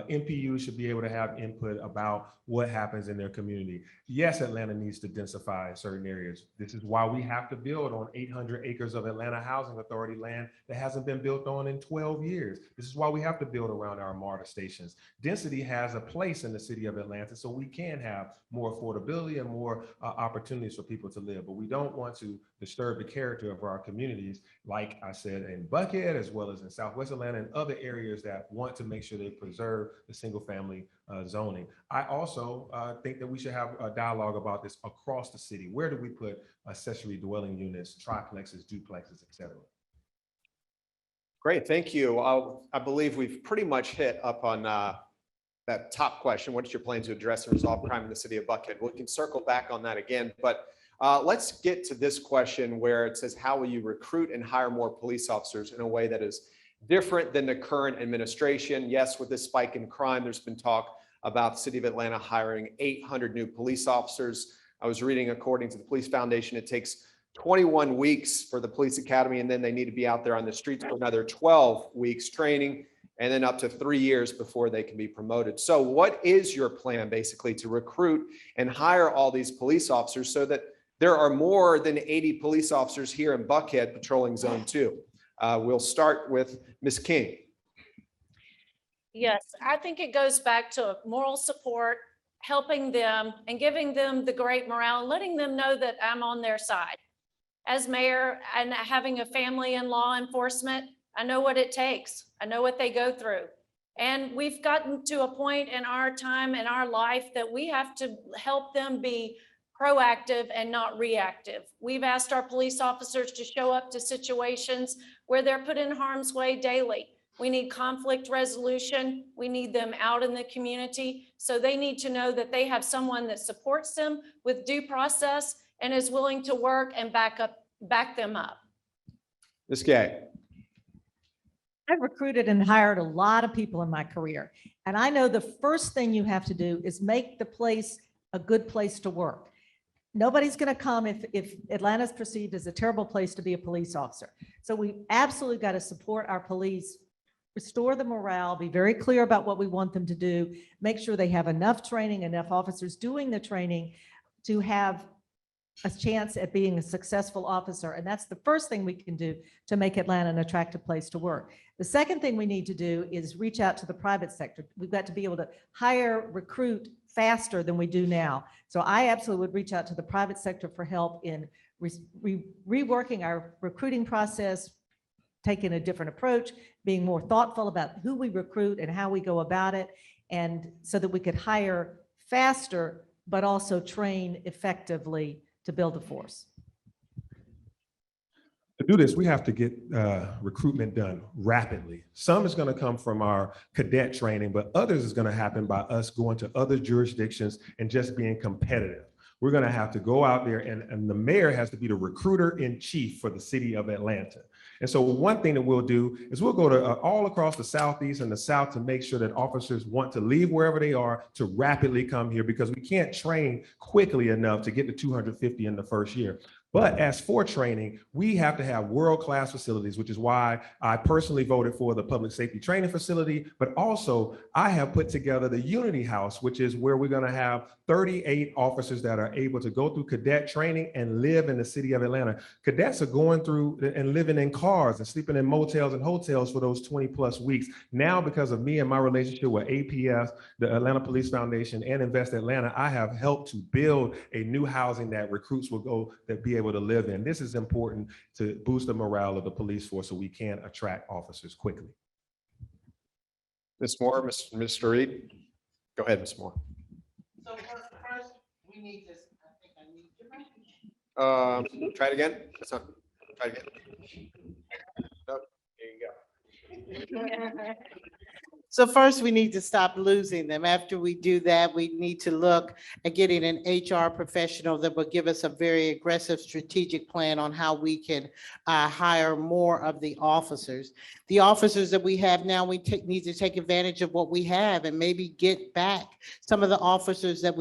NPU should be able to have input about what happens in their community. Yes, Atlanta needs to densify certain areas. This is why we have to build on 800 acres of Atlanta Housing Authority land that hasn't been built on in 12 years. This is why we have to build around our MARTA stations. Density has a place in the city of Atlanta, so we can have more affordability and more opportunities for people to live. But we don't want to disturb the character of our communities, like I said, in Buckhead, as well as in Southwest Atlanta and other areas that want to make sure they preserve the single family zoning. I also think that we should have a dialogue about this across the city. Where do we put accessory dwelling units, triplexes, duplexes, et cetera? Great, thank you. I believe we've pretty much hit up on that top question. What is your plan to address and resolve crime in the city of Buckhead? We can circle back on that again, but let's get to this question where it says, how will you recruit and hire more police officers in a way that is different than the current administration? Yes, with this spike in crime, there's been talk about the city of Atlanta hiring 800 new police officers. I was reading, according to the Police Foundation, it takes 21 weeks for the police academy, and then they need to be out there on the streets for another 12 weeks training, and then up to 3 years before they can be promoted. So what is your plan basically to recruit and hire all these police officers so that there are more than 80 police officers here in Buckhead patrolling Zone 2? We'll start with Ms. King. Yes, I think it goes back to moral support, helping them and giving them the great morale, and letting them know that I'm on their side. As mayor and having a family in law enforcement, I know what it takes. I know what they go through. And we've gotten to a point in our time, in our life, that we have to help them be proactive and not reactive. We've asked our police officers to show up to situations where they're put in harm's way daily. We need conflict resolution. We need them out in the community. So they need to know that they have someone that supports them with due process and is willing to work and back them up. Ms. Gay. I've recruited and hired a lot of people in my career. And I know the first thing you have to do is make the place a good place to work. Nobody's going to come if Atlanta's perceived as a terrible place to be a police officer. So we absolutely got to support our police, restore the morale, be very clear about what we want them to do, make sure they have enough training, enough officers doing the training to have a chance at being a successful officer. And that's the first thing we can do to make Atlanta an attractive place to work. The second thing we need to do is reach out to the private sector. We've got to be able to hire, recruit faster than we do now. So I absolutely would reach out to the private sector for help in reworking our recruiting process, taking a different approach, being more thoughtful about who we recruit and how we go about it, and so that we could hire faster, but also train effectively to build a force. To do this, we have to get recruitment done rapidly. Some is going to come from our cadet training, but others is going to happen by us going to other jurisdictions and just being competitive. We're going to have to go out there, and the mayor has to be the recruiter in chief for the city of Atlanta. And so one thing that we'll do is we'll go to all across the Southeast and the South to make sure that officers want to leave wherever they are to rapidly come here, because we can't train quickly enough to get to 250 in the first year. But as for training, we have to have world-class facilities, which is why I personally voted for the public safety training facility. But also, I have put together the Unity House, which is where we're going to have 38 officers that are able to go through cadet training and live in the city of Atlanta. Cadets are going through and living in cars and sleeping in motels and hotels for those 20 plus weeks. Now, because of me and my relationship with APS, the Atlanta Police Foundation, and Invest Atlanta, I have helped to build a new housing that recruits will go that be able to live in. This is important to boost the morale of the police force so we can attract officers quickly. Ms. Moore, Mr. Reed. Go ahead, Ms. Moore. So first, we need this. I think I need your mic. Try it again. That's not, try it again. No, there you go. So first, we need to stop losing them. After we do that, we need to look at getting an HR professional that will give us a very aggressive strategic plan on how we can hire more of the officers. The officers that we have now, we need to take advantage of what we have and maybe get back some of the officers that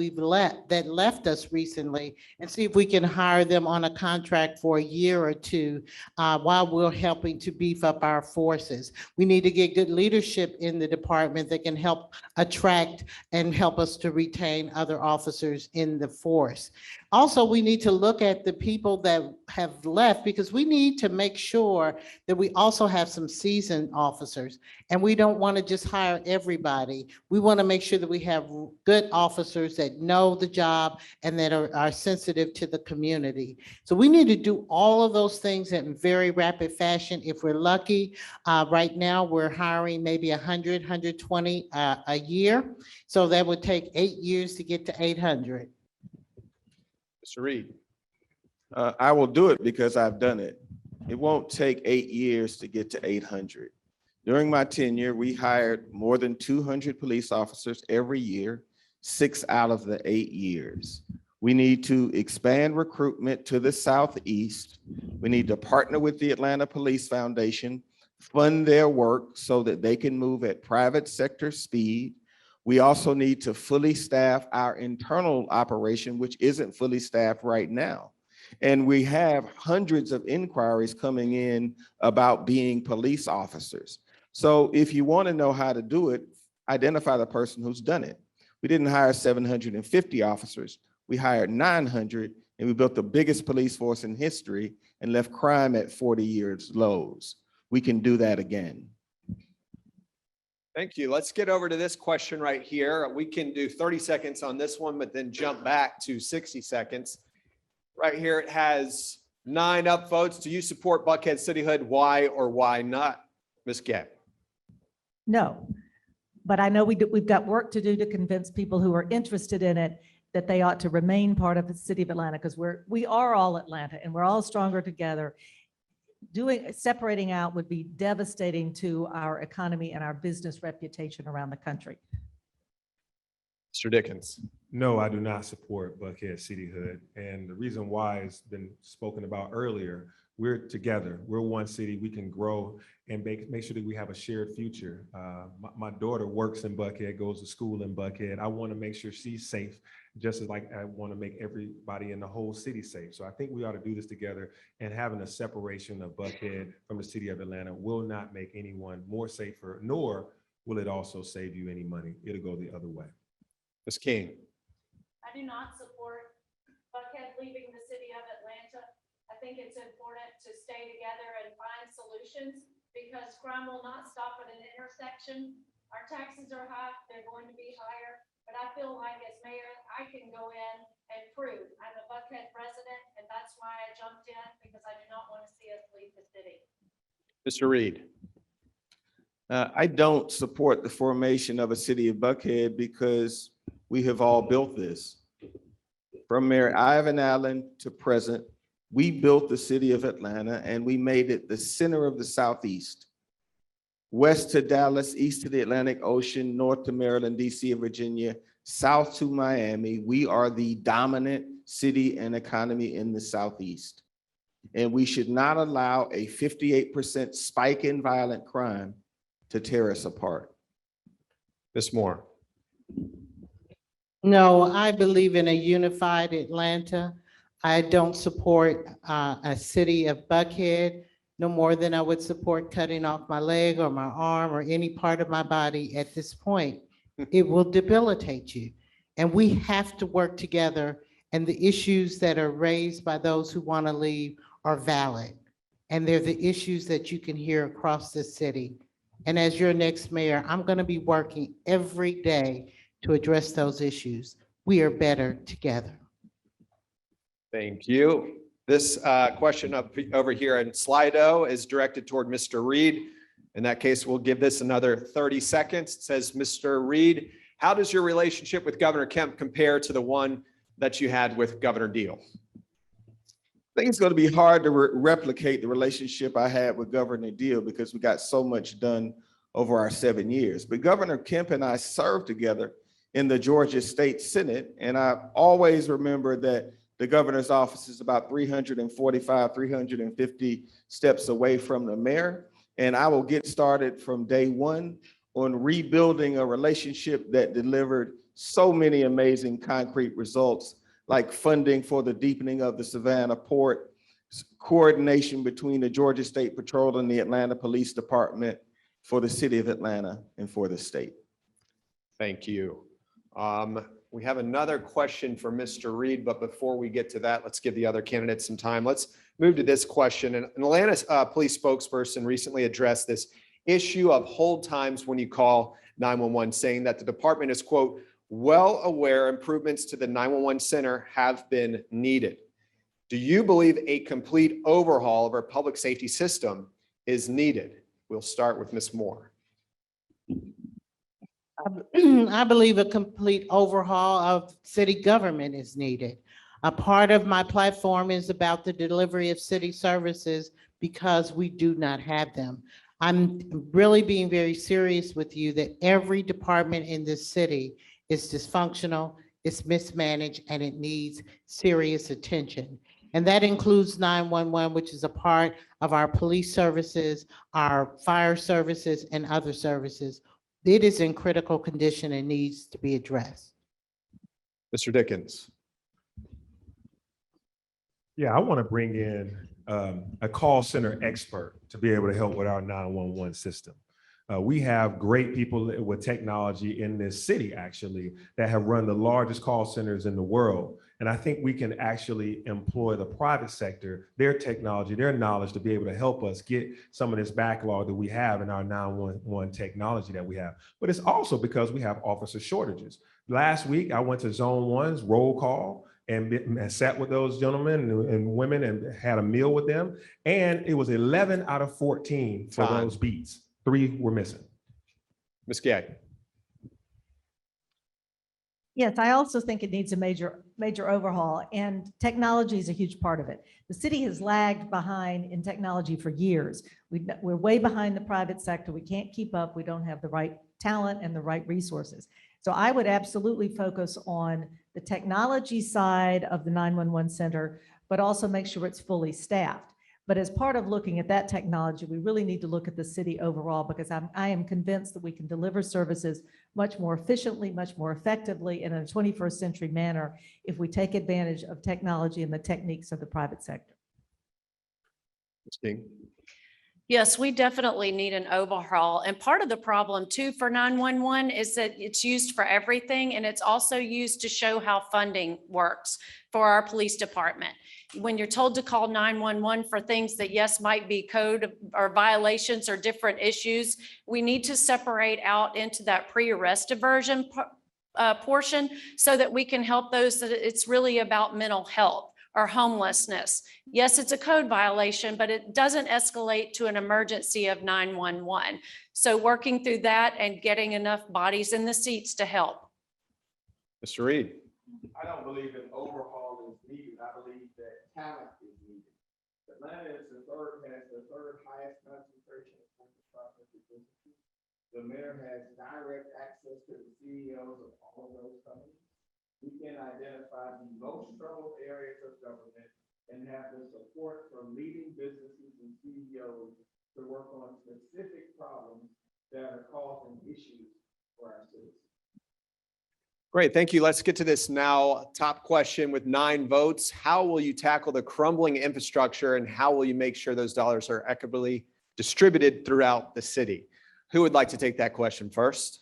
that left us recently and see if we can hire them on a contract for a year or two while we're helping to beef up our forces. We need to get good leadership in the department that can help attract and help us to retain other officers in the force. Also, we need to look at the people that have left because we need to make sure that we also have some seasoned officers. And we don't want to just hire everybody. We want to make sure that we have good officers that know the job and that are sensitive to the community. So we need to do all of those things in very rapid fashion. If we're lucky, right now we're hiring maybe 100, 120 a year. So that would take 8 years to get to 800. Mr. Reed. I will do it because I've done it. It won't take 8 years to get to 800. During my tenure, we hired more than 200 police officers every year, 6 out of the 8 years. We need to expand recruitment to the Southeast. We need to partner with the Atlanta Police Foundation, fund their work so that they can move at private sector speed. We also need to fully staff our internal operation, which isn't fully staffed right now. And we have hundreds of inquiries coming in about being police officers. So if you want to know how to do it, identify the person who's done it. We didn't hire 750 officers. We hired 900, and we built the biggest police force in history and left crime at 40 years lows. We can do that again. Thank you. Let's get over to this question right here. We can do 30 seconds on this one, but then jump back to 60 seconds. Right here, it has 9 upvotes. Do you support Buckhead cityhood? Why or why not? Ms. Gay. No, but I know we've got work to do to convince people who are interested in it that they ought to remain part of the city of Atlanta, because we are all Atlanta and we're all stronger together. Separating out would be devastating to our economy and our business reputation around the country. Mr. Dickens. No, I do not support Buckhead cityhood. And the reason why has been spoken about earlier. We're together. We're one city. We can grow and make sure that we have a shared future. My daughter works in Buckhead, goes to school in Buckhead. I want to make sure she's safe, just as like I want to make everybody in the whole city safe. So I think we ought to do this together, and having a separation of Buckhead from the city of Atlanta will not make anyone more safer, nor will it also save you any money. It'll go the other way. Ms. King. I do not support Buckhead leaving the city of Atlanta. I think it's important to stay together and find solutions because crime will not stop at an intersection. Our taxes are high, they're going to be higher, but I feel like as mayor, I can go in and prove I'm a Buckhead resident, and that's why I jumped in, because I do not want to see us leave the city. Mr. Reed. I don't support the formation of a city of Buckhead because we have all built this. From Mayor Ivan Allen to present, we built the city of Atlanta and we made it the center of the Southeast. West to Dallas, east to the Atlantic Ocean, north to Maryland, DC, and Virginia, south to Miami. We are the dominant city and economy in the Southeast. And we should not allow a 58% spike in violent crime to tear us apart. Ms. Moore. No, I believe in a unified Atlanta. I don't support a city of Buckhead no more than I would support cutting off my leg or my arm or any part of my body at this point. It will debilitate you. And we have to work together. And the issues that are raised by those who want to leave are valid. And they're the issues that you can hear across the city. And as your next mayor, I'm going to be working every day to address those issues. We are better together. Thank you. This question up over here in Slido is directed toward Mr. Reed. In that case, we'll give this another 30 seconds. It says, Mr. Reed, how does your relationship with Governor Kemp compare to the one that you had with Governor Deal? I think it's going to be hard to replicate the relationship I had with Governor Deal because we got so much done over our 7 years. But Governor Kemp and I served together in the Georgia State Senate, and I always remember that the governor's office is about 345, 350 steps away from the mayor. And I will get started from day one on rebuilding a relationship that delivered so many amazing concrete results, like funding for the deepening of the Savannah Port, coordination between the Georgia State Patrol and the Atlanta Police Department for the city of Atlanta and for the state. Thank you. We have another question for Mr. Reed, but before we get to that, let's give the other candidates some time. Let's move to this question. An Atlanta police spokesperson recently addressed this issue of hold times when you call 911, saying that the department is, quote, well aware improvements to the 911 center have been needed. Do you believe a complete overhaul of our public safety system is needed? We'll start with Ms. Moore. I believe a complete overhaul of city government is needed. A part of my platform is about the delivery of city services because we do not have them. I'm really being very serious with you that every department in this city is dysfunctional, it's mismanaged, and it needs serious attention. And that includes 911, which is a part of our police services, our fire services, and other services. It is in critical condition and needs to be addressed. Mr. Dickens. Yeah, I want to bring in a call center expert to be able to help with our 911 system. We have great people with technology in this city, actually, that have run the largest call centers in the world. And I think we can actually employ the private sector, their technology, their knowledge to be able to help us get some of this backlog that we have in our 911 technology that we have. But it's also because we have officer shortages. Last week, I went to Zone 1's roll call and sat with those gentlemen and women and had a meal with them. And it was 11 out of 14 for those beats. 3 were missing. Ms. Gay. Yes, I also think it needs a major overhaul, and technology is a huge part of it. The city has lagged behind in technology for years. We're way behind the private sector. We can't keep up. We don't have the right talent and the right resources. So I would absolutely focus on the technology side of the 911 center, but also make sure it's fully staffed. But as part of looking at that technology, we really need to look at the city overall, because I am convinced that we can deliver services much more efficiently, much more effectively, in a 21st century manner if we take advantage of technology and the techniques of the private sector. Ms. King. Yes, we definitely need an overhaul. And part of the problem too for 911 is that it's used for everything, and it's also used to show how funding works for our police department. When you're told to call 911 for things that, yes, might be code or violations or different issues, we need to separate out into that pre-arrest diversion portion so that we can help those that it's really about mental health or homelessness. Yes, it's a code violation, but it doesn't escalate to an emergency of 911. So working through that and getting enough bodies in the seats to help. Mr. Reed. I don't believe an overhaul is needed. I believe that talent is needed. Atlanta has the third highest concentration of for-profit businesses. The mayor has direct access to the CEOs of all of those companies. We can identify the most troubled areas of government and have the support from leading businesses and CEOs to work on specific problems that are causing issues for our citizens. Great, thank you. Let's get to this now. Top question with 9 votes. How will you tackle the crumbling infrastructure, and how will you make sure those dollars are equitably distributed throughout the city? Who would like to take that question first?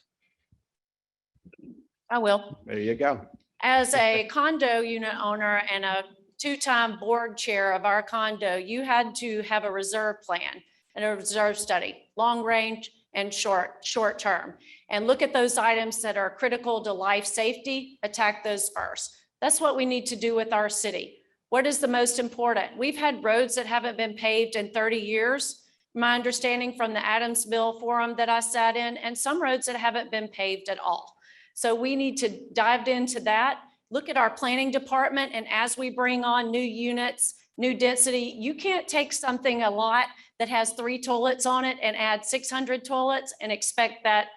I will. There you go. As a condo unit owner and a 2-time board chair of our condo, you had to have a reserve plan and a reserve study, long range and short term, and look at those items that are critical to life safety, attack those first. That's what we need to do with our city. What is the most important? We've had roads that haven't been paved in 30 years, my understanding from the Adamsville Forum that I sat in, and some roads that haven't been paved at all. So we need to dive into that, look at our planning department, and as we bring on new units, new density. You can't take something a lot that has 3 toilets on it and add 600 toilets and expect that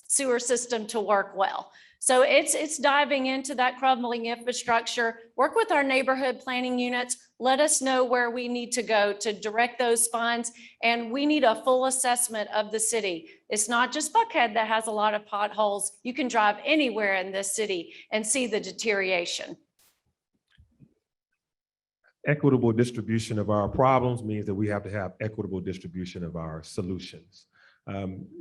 sewer system to work well. So it's diving into that crumbling infrastructure, work with our neighborhood planning units, let us know where we need to go to direct those funds. And we need a full assessment of the city. It's not just Buckhead that has a lot of potholes. You can drive anywhere in this city and see the deterioration. Equitable distribution of our problems means that we have to have equitable distribution of our solutions.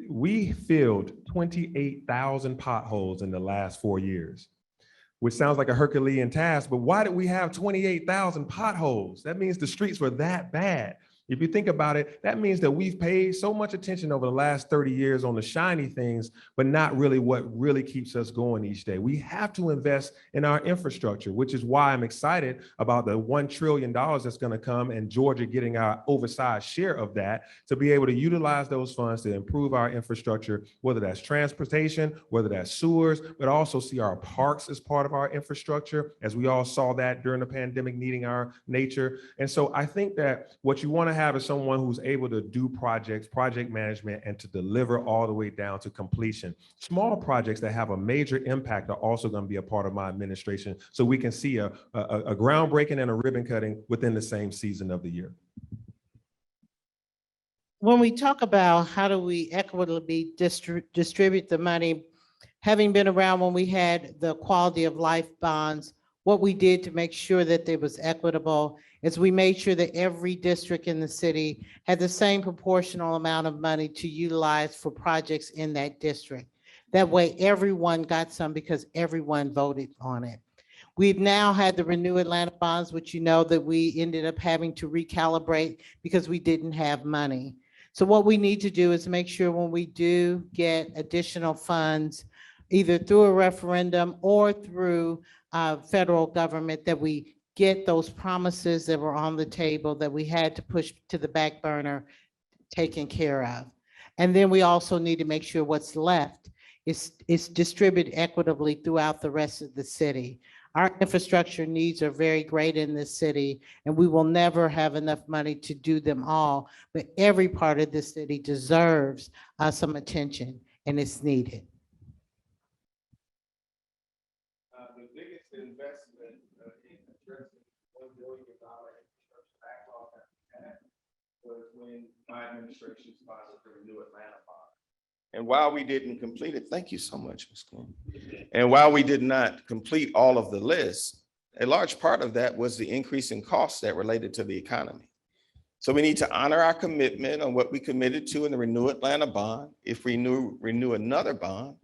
We filled 28,000 potholes in the last 4 years, which sounds like a Herculean task, but why did we have 28,000 potholes? That means the streets were that bad. If you think about it, that means that we've paid so much attention over the last 30 years on the shiny things, but not really what really keeps us going each day. We have to invest in our infrastructure, which is why I'm excited about the $1 trillion that's going to come and Georgia getting our oversized share of that to be able to utilize those funds to improve our infrastructure, whether that's transportation, whether that's sewers, but also see our parks as part of our infrastructure, as we all saw that during the pandemic needing our nature. And so I think that what you want to have is someone who's able to do projects, project management, and to deliver all the way down to completion. Small projects that have a major impact are also going to be a part of my administration, so we can see a groundbreaking and a ribbon cutting within the same season of the year. When we talk about how do we equitably distribute the money, having been around when we had the quality of life bonds, what we did to make sure that it was equitable is we made sure that every district in the city had the same proportional amount of money to utilize for projects in that district. That way everyone got some because everyone voted on it. We've now had the Renew Atlanta bonds, which you know that we ended up having to recalibrate because we didn't have money. So what we need to do is make sure when we do get additional funds, either through a referendum or through federal government, that we get those promises that were on the table that we had to push to the back burner taken care of. And then we also need to make sure what's left is distributed equitably throughout the rest of the city. Our infrastructure needs are very great in this city, and we will never have enough money to do them all, but every part of the city deserves some attention, and it's needed. The biggest investment in addressing $1 billion infrastructure backlog that we had was when my administration sponsored the Renew Atlanta bond. And while we didn't complete it, thank you so much, Ms. Quinn. And while we did not complete all of the lists, a large part of that was the increase in costs that related to the economy. So we need to honor our commitment on what we committed to in the Renew Atlanta bond, if we renew another bond.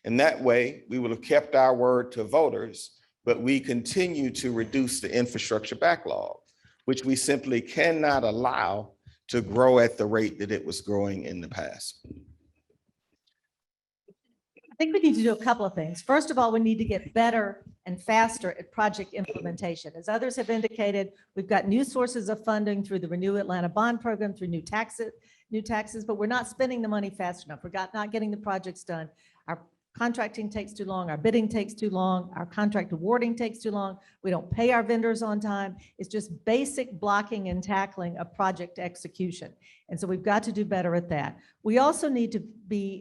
And that way we will have kept our word to voters, but we continue to reduce the infrastructure backlog, which we simply cannot allow to grow at the rate that it was growing in the past. I think we need to do a couple of things. First of all, we need to get better and faster at project implementation. As others have indicated, we've got new sources of funding through the Renew Atlanta bond program, through new taxes, but we're not spending the money fast enough. We're not getting the projects done. Our contracting takes too long. Our bidding takes too long. Our contract awarding takes too long. We don't pay our vendors on time. It's just basic blocking and tackling of project execution. And so we've got to do better at that. We also need to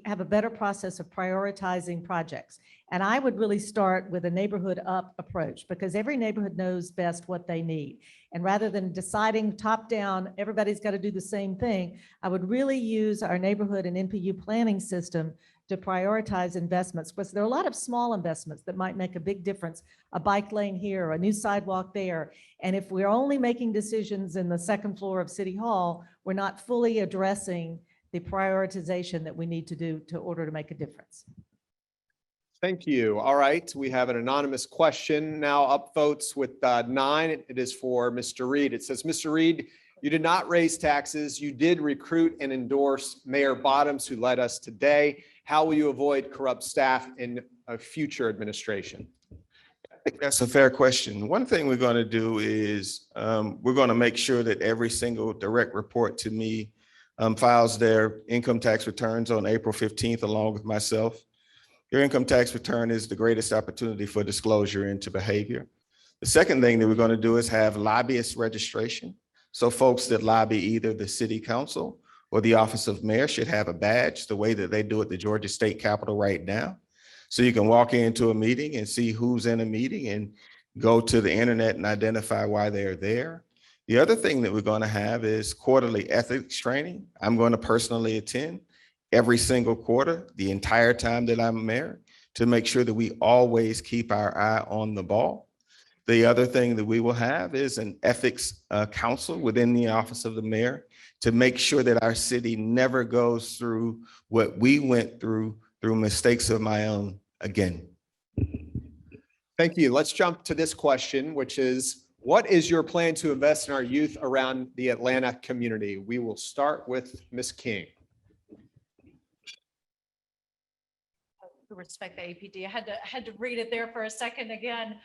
have a better process of prioritizing projects. And I would really start with a neighborhood up approach, because every neighborhood knows best what they need. And rather than deciding top down, everybody's got to do the same thing, I would really use our neighborhood and NPU planning system to prioritize investments, because there are a lot of small investments that might make a big difference, a bike lane here, or a new sidewalk there. And if we're only making decisions in the second floor of City Hall, we're not fully addressing the prioritization that we need to do in order to make a difference. Thank you. All right, we have an anonymous question now up, votes with 9. It is for Mr. Reed. It says, Mr. Reed, you did not raise taxes. You did recruit and endorse Mayor Bottoms, who led us today. How will you avoid corrupt staff in a future administration? I think that's a fair question. One thing we're going to do is we're going to make sure that every single direct report to me files their income tax returns on April 15th, along with myself. Your income tax return is the greatest opportunity for disclosure into behavior. The second thing that we're going to do is have lobbyist registration. So folks that lobby either the city council or the office of mayor should have a badge the way that they do at the Georgia State Capitol right now. So you can walk into a meeting and see who's in a meeting and go to the internet and identify why they're there. The other thing that we're going to have is quarterly ethics training. I'm going to personally attend every single quarter, the entire time that I'm mayor, to make sure that we always keep our eye on the ball. The other thing that we will have is an ethics council within the office of the mayor to make sure that our city never goes through what we went through mistakes of my own again. Thank you. Let's jump to this question, which is, what is your plan to invest in our youth around the Atlanta community? We will start with Ms. King. To respect the APD, I had to read it there for a second again.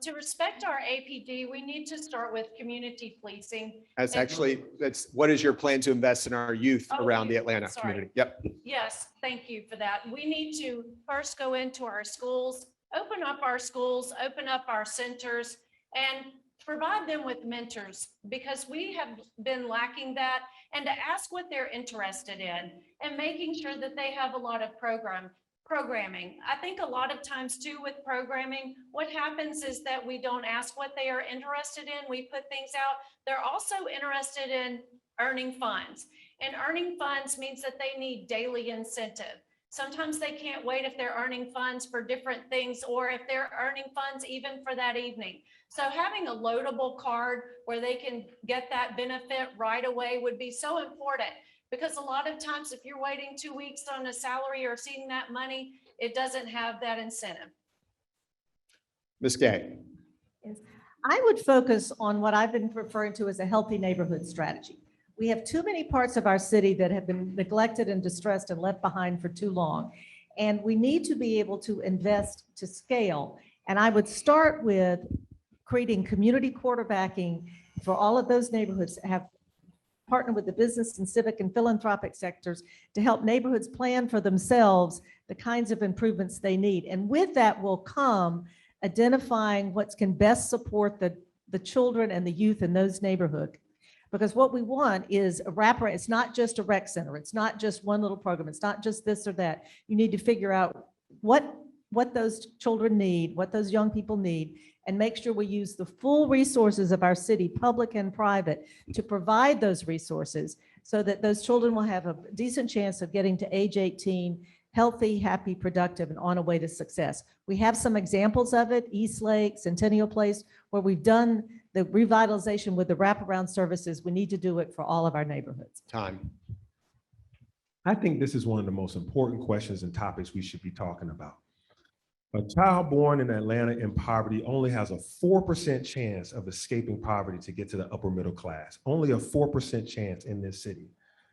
To respect our APD, we need to start with community policing. That's what is your plan to invest in our youth around the Atlanta sorry. community? Yep. Yes, thank you for that. We need to first go into our schools, open up our schools, open up our centers, and provide them with mentors, because we have been lacking that, and to ask what they're interested in and making sure that they have a lot of programming. I think a lot of times too with programming, what happens is that we don't ask what they are interested in. We put things out. They're also interested in earning funds, and earning funds means that they need daily incentive. Sometimes they can't wait if they're earning funds for different things, or if they're earning funds even for that evening. So having a loadable card where they can get that benefit right away would be so important, because a lot of times if you're waiting 2 weeks on a salary or seeing that money, it doesn't have that incentive. Ms. Gay. I would focus on what I've been referring to as a healthy neighborhood strategy. We have too many parts of our city that have been neglected and distressed and left behind for too long. And we need to be able to invest to scale. And I would start with creating community quarterbacking for all of those neighborhoods, have partnered with the business and civic and philanthropic sectors to help neighborhoods plan for themselves the kinds of improvements they need. And with that will come identifying what can best support the children and the youth in those neighborhoods. Because what we want is a wraparound. It's not just a rec center. It's not just one little program. It's not just this or that. You need to figure out what those children need, what those young people need, and make sure we use the full resources of our city, public and private, to provide those resources so that those children will have a decent chance of getting to age 18, healthy, happy, productive, and on a way to success. We have some examples of it, East Lake, Centennial Place, where we've done the revitalization with the wraparound services. We need to do it for all of our neighborhoods. Time. I think this is one of the most important questions and topics we should be talking about. A child born in Atlanta in poverty only has a 4% chance of escaping poverty to get to the upper middle class. Only a 4% chance in this city.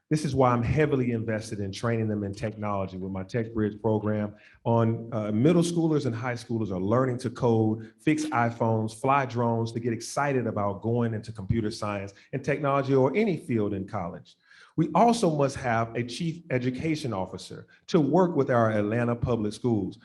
This is why I'm heavily invested in training them in technology with my Tech Bridge program. On middle schoolers and high schoolers are learning to code, fix iPhones, fly drones, to get excited about going into computer science and technology or any field in college. We also must have a chief education officer to work with our Atlanta public schools.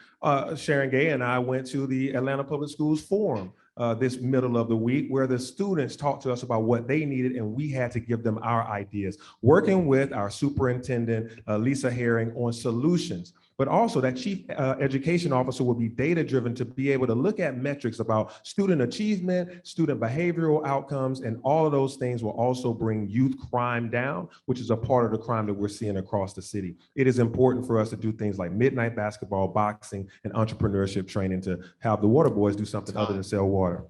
Sharon Gay and I went to the Atlanta Public Schools Forum this middle of the week, where the students talked to us about what they needed, and we had to give them our ideas, working with our superintendent, Lisa Herring, on solutions. But also that chief education officer will be data-driven to be able to look at metrics about student achievement, student behavioral outcomes, and all of those things will also bring youth crime down, which is a part of the crime that we're seeing across the city. It is important for us to do things like midnight basketball, boxing, and entrepreneurship training to have the water boys do something other than sell water.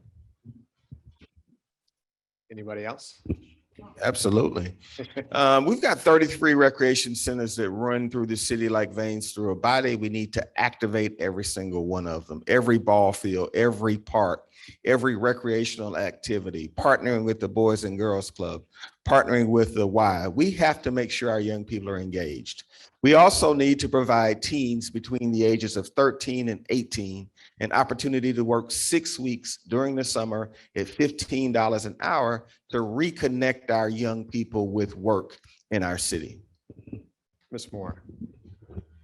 Anybody else? Absolutely. We've got 33 recreation centers that run through the city like veins through a body. We need to activate every single one of them, every ball field, every park, every recreational activity, partnering with the Boys and Girls Club, partnering with the Y. We have to make sure our young people are engaged. We also need to provide teens between the ages of 13 and 18 an opportunity to work 6 weeks during the summer at $15 an hour to reconnect our young people with work in our city. Ms. Moore.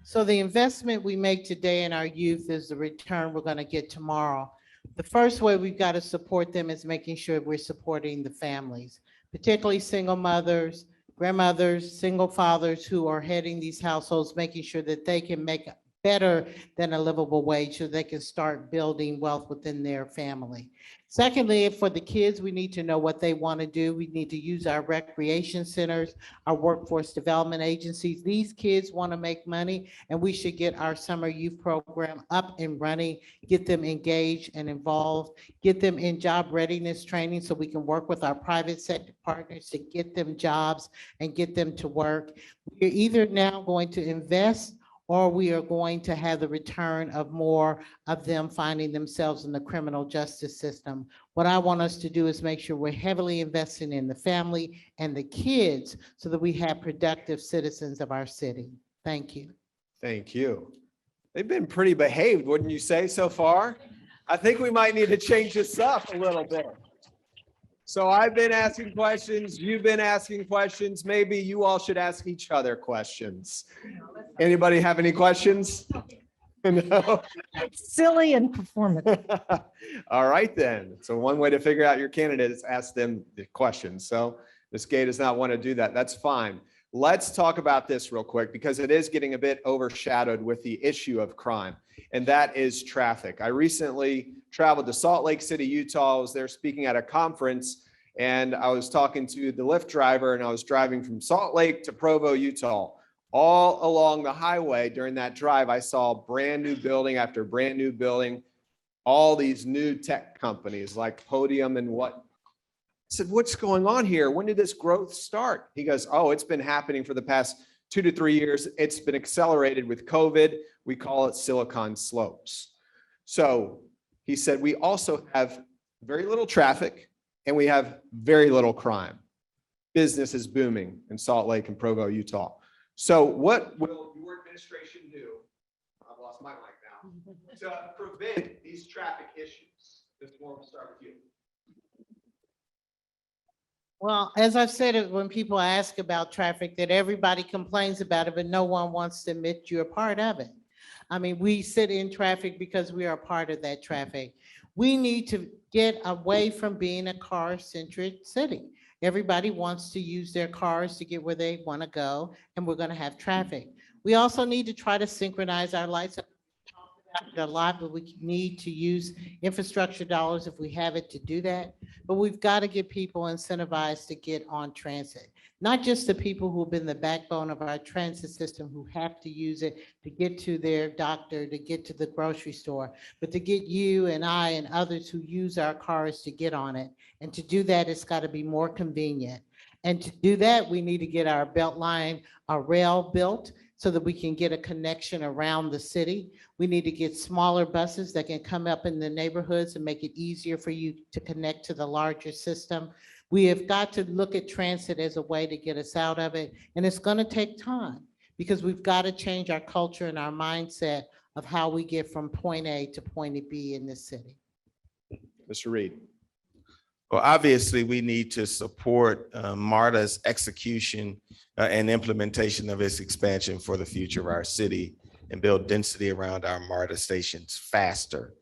So the investment we make today in our youth is the return we're going to get tomorrow. The first way we've got to support them is making sure we're supporting the families, particularly single mothers, grandmothers, single fathers who are heading these households, making sure that they can make better than a livable wage so they can start building wealth within their family. Secondly, for the kids, we need to know what they want to do. We need to use our recreation centers, our workforce development agencies. These kids want to make money, and we should get our summer youth program up and running, get them engaged and involved, get them in job readiness training so we can work with our private sector partners to get them jobs and get them to work. We're either now going to invest or we are going to have the return of more of them finding themselves in the criminal justice system. What I want us to do is make sure we're heavily investing in the family and the kids so that we have productive citizens of our city. Thank you. Thank you. They've been pretty behaved, wouldn't you say, so far? I think we might need to change this up a little bit. So I've been asking questions, you've been asking questions. Maybe you all should ask each other questions. Anybody have any questions? No? Silly and performative. All right, then. So one way to figure out your candidate is ask them the questions. So Ms. Gay does not want to do that. That's fine. Let's talk about this real quick because it is getting a bit overshadowed with the issue of crime, and that is traffic. I recently traveled to Salt Lake City, Utah. I was there speaking at a conference, and I was talking to the Lyft driver, and I was driving from Salt Lake to Provo, Utah. All along the highway during that drive, I saw brand new building after brand new building, all these new tech companies like Podium and what. I said, what's going on here? When did this growth start? He goes, oh, it's been happening for the past 2 to 3 years. It's been accelerated with COVID. We call it Silicon Slopes. So he said, we also have very little traffic and we have very little crime. Business is booming in Salt Lake and Provo, Utah. So what will your administration do? I've lost my mic now. To prevent these traffic issues? This one will start with you. Well, as I've said it, when people ask about traffic, that everybody complains about it, but no one wants to admit you're a part of it. I mean, we sit in traffic because we are a part of that traffic. We need to get away from being a car-centric city. Everybody wants to use their cars to get where they want to go, and we're going to have traffic. We also need to try to synchronize our lights. A lot, but we need to use infrastructure dollars if we have it to do that. But we've got to get people incentivized to get on transit, not just the people who've been the backbone of our transit system who have to use it to get to their doctor, to get to the grocery store, but to get you and I and others who use our cars to get on it. And to do that, it's got to be more convenient. And to do that, we need to get our Beltline, our rail built, so that we can get a connection around the city. We need to get smaller buses that can come up in the neighborhoods and make it easier for you to connect to the larger system. We have got to look at transit as a way to get us out of it. And it's going to take time because we've got to change our culture and our mindset of how we get from point A to point B in this city. Mr. Reed. Well, obviously, we need to support MARTA's execution and implementation of its expansion for the future of our city and build density around our MARTA stations faster.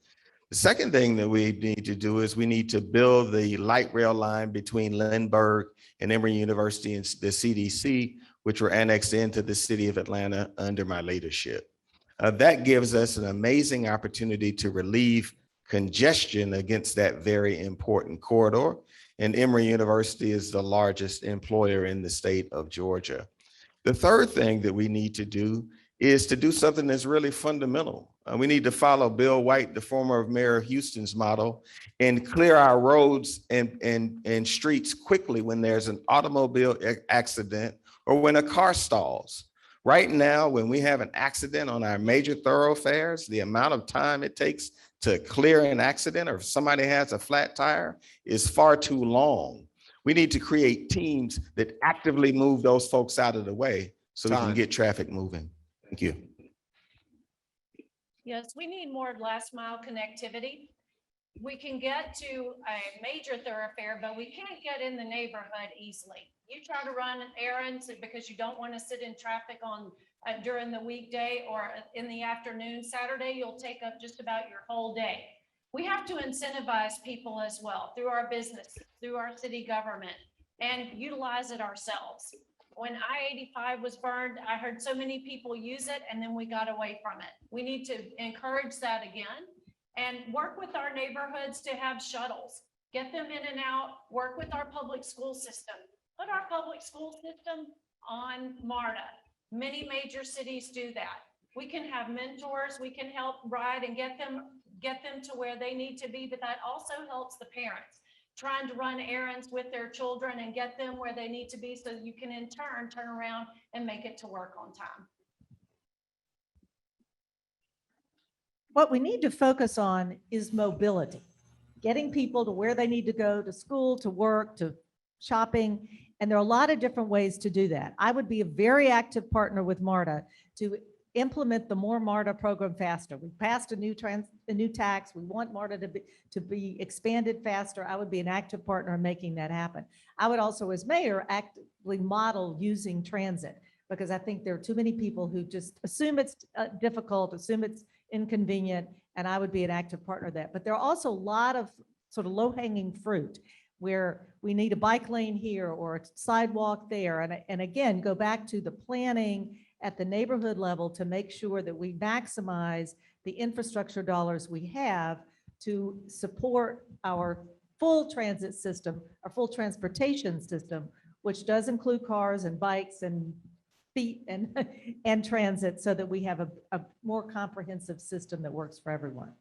The second thing that we need to do is we need to build the light rail line between Lundberg and Emory University and the CDC, which were annexed into the city of Atlanta under my leadership. That gives us an amazing opportunity to relieve congestion against that very important corridor. And Emory University is the largest employer in the state of Georgia. The third thing that we need to do is to do something that's really fundamental. We need to follow Bill White, the former mayor of Houston's model, and clear our roads and streets quickly when there's an automobile accident or when a car stalls. Right now, when we have an accident on our major thoroughfares, the amount of time it takes to clear an accident or if somebody has a flat tire is far too long. We need to create teams that actively move those folks out of the way so we can get traffic moving. Thank you. Yes, we need more last mile connectivity. We can get to a major thoroughfare, but we can't get in the neighborhood easily. You try to run errands because you don't want to sit in traffic on during the weekday or in the afternoon. Saturday, you'll take up just about your whole day. We have to incentivize people as well through our business, through our city government, and utilize it ourselves. When I-85 was burned, I heard so many people use it and then we got away from it. We need to encourage that again and work with our neighborhoods to have shuttles, get them in and out, work with our public school system, put our public school system on MARTA. Many major cities do that. We can have mentors, we can help ride and get them to where they need to be, but that also helps the parents trying to run errands with their children and get them where they need to be so you can in turn around and make it to work on time. What we need to focus on is mobility, getting people to where they need to go, to school, to work, to shopping. And there are a lot of different ways to do that. I would be a very active partner with MARTA to implement the More MARTA program faster. We passed a new tax. We want MARTA to be expanded faster. I would be an active partner in making that happen. I would also, as mayor, actively model using transit, because I think there are too many people who just assume it's difficult, assume it's inconvenient, and I would be an active partner of that. But there are also a lot of sort of low-hanging fruit where we need a bike lane here or a sidewalk there. And again, go back to the planning at the neighborhood level to make sure that we maximize the infrastructure dollars we have to support our full transit system, our full transportation system, which does include cars and bikes and feet and transit, so that we have a more comprehensive system that works for everyone.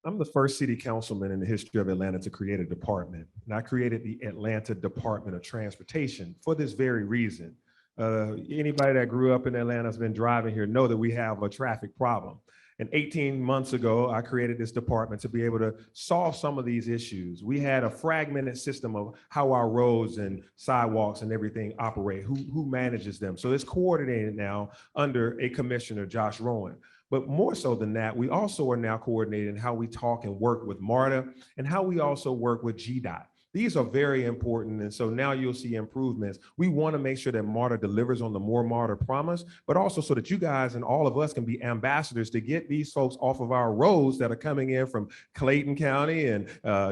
I'm the first city councilman in the history of Atlanta to create a department, and I created the Atlanta Department of Transportation for this very reason. Anybody that grew up in Atlanta has been driving here know that we have a traffic problem. And 18 months ago, I created this department to be able to solve some of these issues. We had a fragmented system of how our roads and sidewalks and everything operate, who manages them. So it's coordinated now under a commissioner, Josh Rowan. But more so than that, we also are now coordinating how we talk and work with MARTA and how we also work with GDOT. These are very important. And so now you'll see improvements. We want to make sure that MARTA delivers on the More MARTA promise, but also so that you guys and all of us can be ambassadors to get these folks off of our roads that are coming in from Clayton County and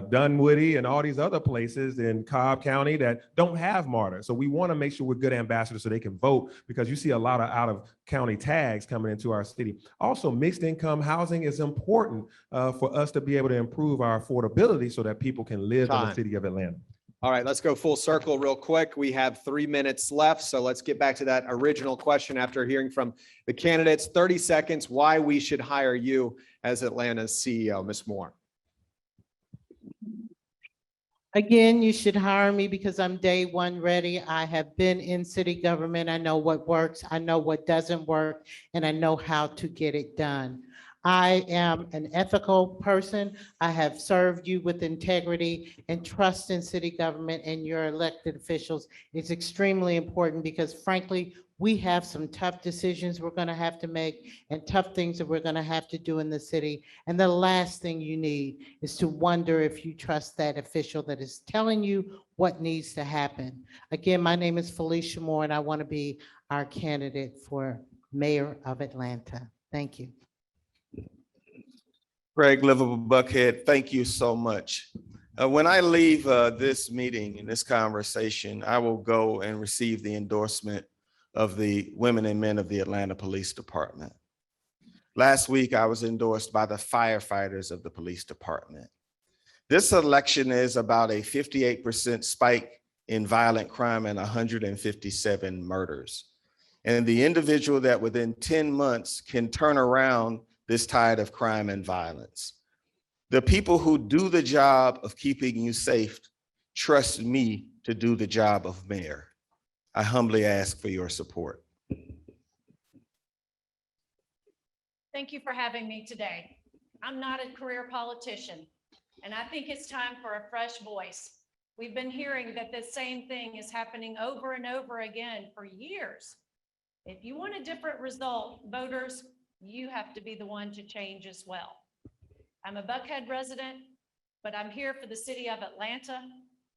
Dunwoody and all these other places in Cobb County that don't have MARTA. So we want to make sure we're good ambassadors so they can vote, because you see a lot of out of county tags coming into our city. Also, mixed income housing is important for us to be able to improve our affordability so that people can live in the city of Atlanta. All right, let's go full circle real quick. We have 3 minutes left, so let's get back to that original question after hearing from the candidates. 30 seconds, why we should hire you as Atlanta's CEO, Ms. Moore. Again, you should hire me because I'm day one ready. I have been in city government. I know what works, I know what doesn't work, and I know how to get it done. I am an ethical person. I have served you with integrity, and trust in city government and your elected officials is extremely important, because frankly, we have some tough decisions we're going to have to make and tough things that we're going to have to do in the city. And the last thing you need is to wonder if you trust that official that is telling you what needs to happen. Again, my name is Felicia Moore, and I want to be our candidate for mayor of Atlanta. Thank you. Craig, Livable Buckhead, thank you so much. When I leave this meeting and this conversation, I will go and receive the endorsement of the women and men of the Atlanta Police Department. Last week, I was endorsed by the firefighters of the police department. This election is about a 58% spike in violent crime and 157 murders. And the individual that within 10 months can turn around this tide of crime and violence. The people who do the job of keeping you safe trust me to do the job of mayor. I humbly ask for your support. Thank you for having me today. I'm not a career politician, and I think it's time for a fresh voice. We've been hearing that the same thing is happening over and over again for years. If you want a different result, voters, you have to be the one to change as well. I'm a Buckhead resident, but I'm here for the city of Atlanta.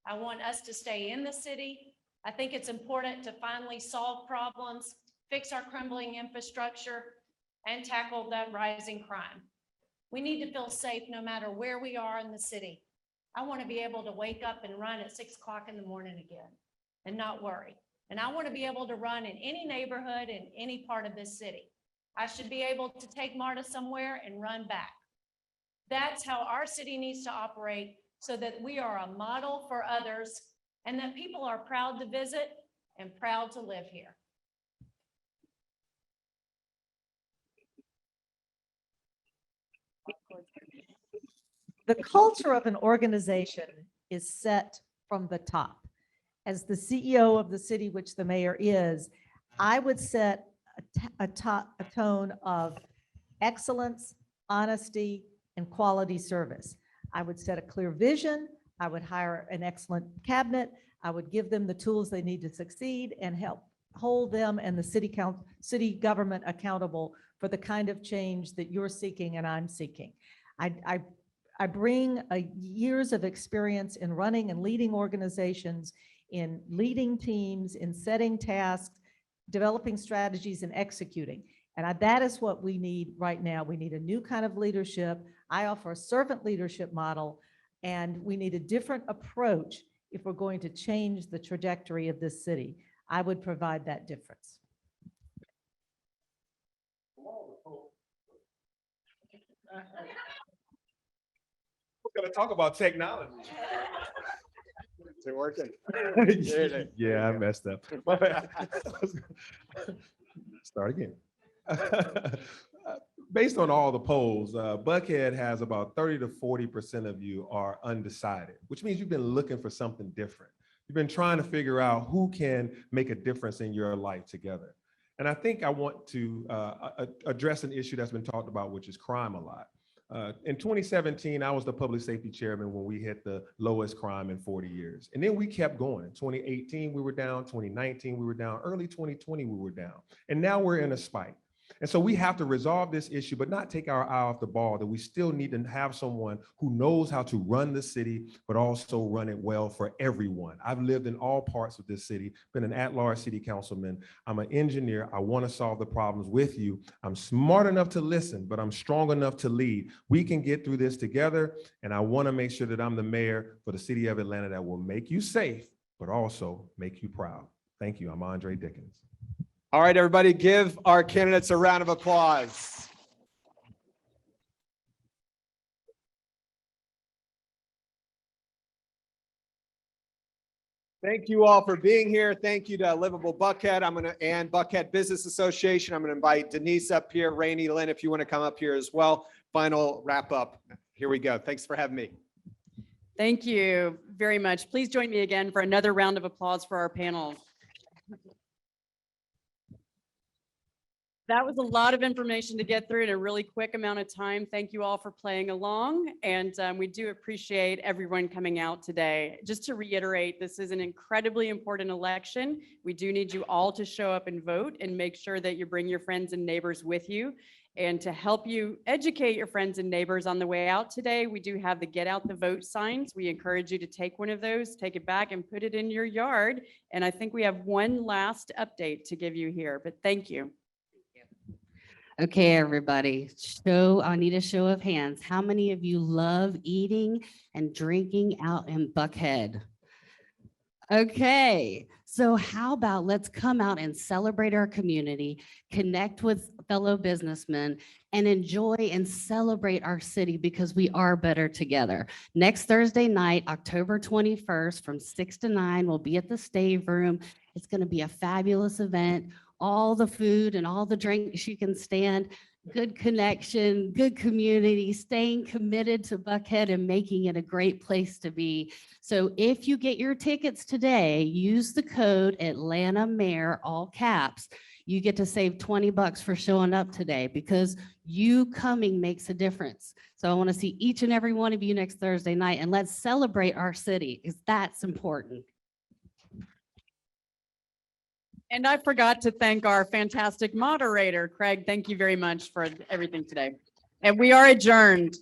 I want us to stay in the city. I think it's important to finally solve problems, fix our crumbling infrastructure, and tackle that rising crime. We need to feel safe no matter where we are in the city. I want to be able to wake up and run at 6 o'clock in the morning again and not worry. And I want to be able to run in any neighborhood in any part of this city. I should be able to take Marta somewhere and run back. That's how our city needs to operate so that we are a model for others and that people are proud to visit and proud to live here. The culture of an organization is set from the top. As the CEO of the city, which the mayor is, I would set a tone of excellence, honesty, and quality service. I would set a clear vision. I would hire an excellent cabinet. I would give them the tools they need to succeed and help hold them and the city government accountable for the kind of change that you're seeking and I'm seeking. I bring years of experience in running and leading organizations, in leading teams, in setting tasks, developing strategies, and executing. And that is what we need right now. We need a new kind of leadership. I offer a servant leadership model, and we need a different approach if we're going to change the trajectory of this city. I would provide that difference. We're going to talk about technology. Is it working? Yeah, I messed up. My bad. Start again. Based on all the polls, Buckhead has about 30 to 40% of you are undecided, which means you've been looking for something different. You've been trying to figure out who can make a difference in your life together. And I think I want to address an issue that's been talked about, which is crime a lot. In 2017, I was the public safety chairman when we hit the lowest crime in 40 years. And then we kept going. In 2018, we were down. 2019, we were down. Early 2020, we were down. And now we're in a spike. And so we have to resolve this issue, but not take our eye off the ball, that we still need to have someone who knows how to run the city, but also run it well for everyone. I've lived in all parts of this city, been an at-large city councilman. I'm an engineer. I want to solve the problems with you. I'm smart enough to listen, but I'm strong enough to lead. We can get through this together. And I want to make sure that I'm the mayor for the city of Atlanta that will make you safe, but also make you proud. Thank you. I'm Andre Dickens. All right, everybody, give our candidates a round of applause. Thank you all for being here. Thank you to Livable Buckhead. And Buckhead Business Association. I'm going to invite Denise up here, Rainey, Lynn, if you want to come up here as well. Final wrap up. Here we go. Thanks for having me. Thank you very much. Please join me again for another round of applause for our panel. That was a lot of information to get through in a really quick amount of time. Thank you all for playing along. And we do appreciate everyone coming out today. Just to reiterate, this is an incredibly important election. We do need you all to show up and vote and make sure that you bring your friends and neighbors with you. And to help you educate your friends and neighbors on the way out today, we do have the Get Out the Vote signs. We encourage you to take one of those, take it back and put it in your yard. And I think we have one last update to give you here, but thank you. Okay, everybody, I need a show of hands. How many of you love eating and drinking out in Buckhead? Okay, so how about let's come out and celebrate our community, connect with fellow businessmen, and enjoy and celebrate our city because we are better together. Next Thursday night, October 21st, from 6 to 9, we'll be at the Stave Room. It's going to be a fabulous event. All the food and all the drinks you can stand, good connection, good community, staying committed to Buckhead and making it a great place to be. So if you get your tickets today, use the code Atlanta Mayor, all caps. You get to save $20 for showing up today because you coming makes a difference. So I want to see each and every one of you next Thursday night, and let's celebrate our city because that's important. And I forgot to thank our fantastic moderator, Craig. Thank you very much for everything today. And we are adjourned.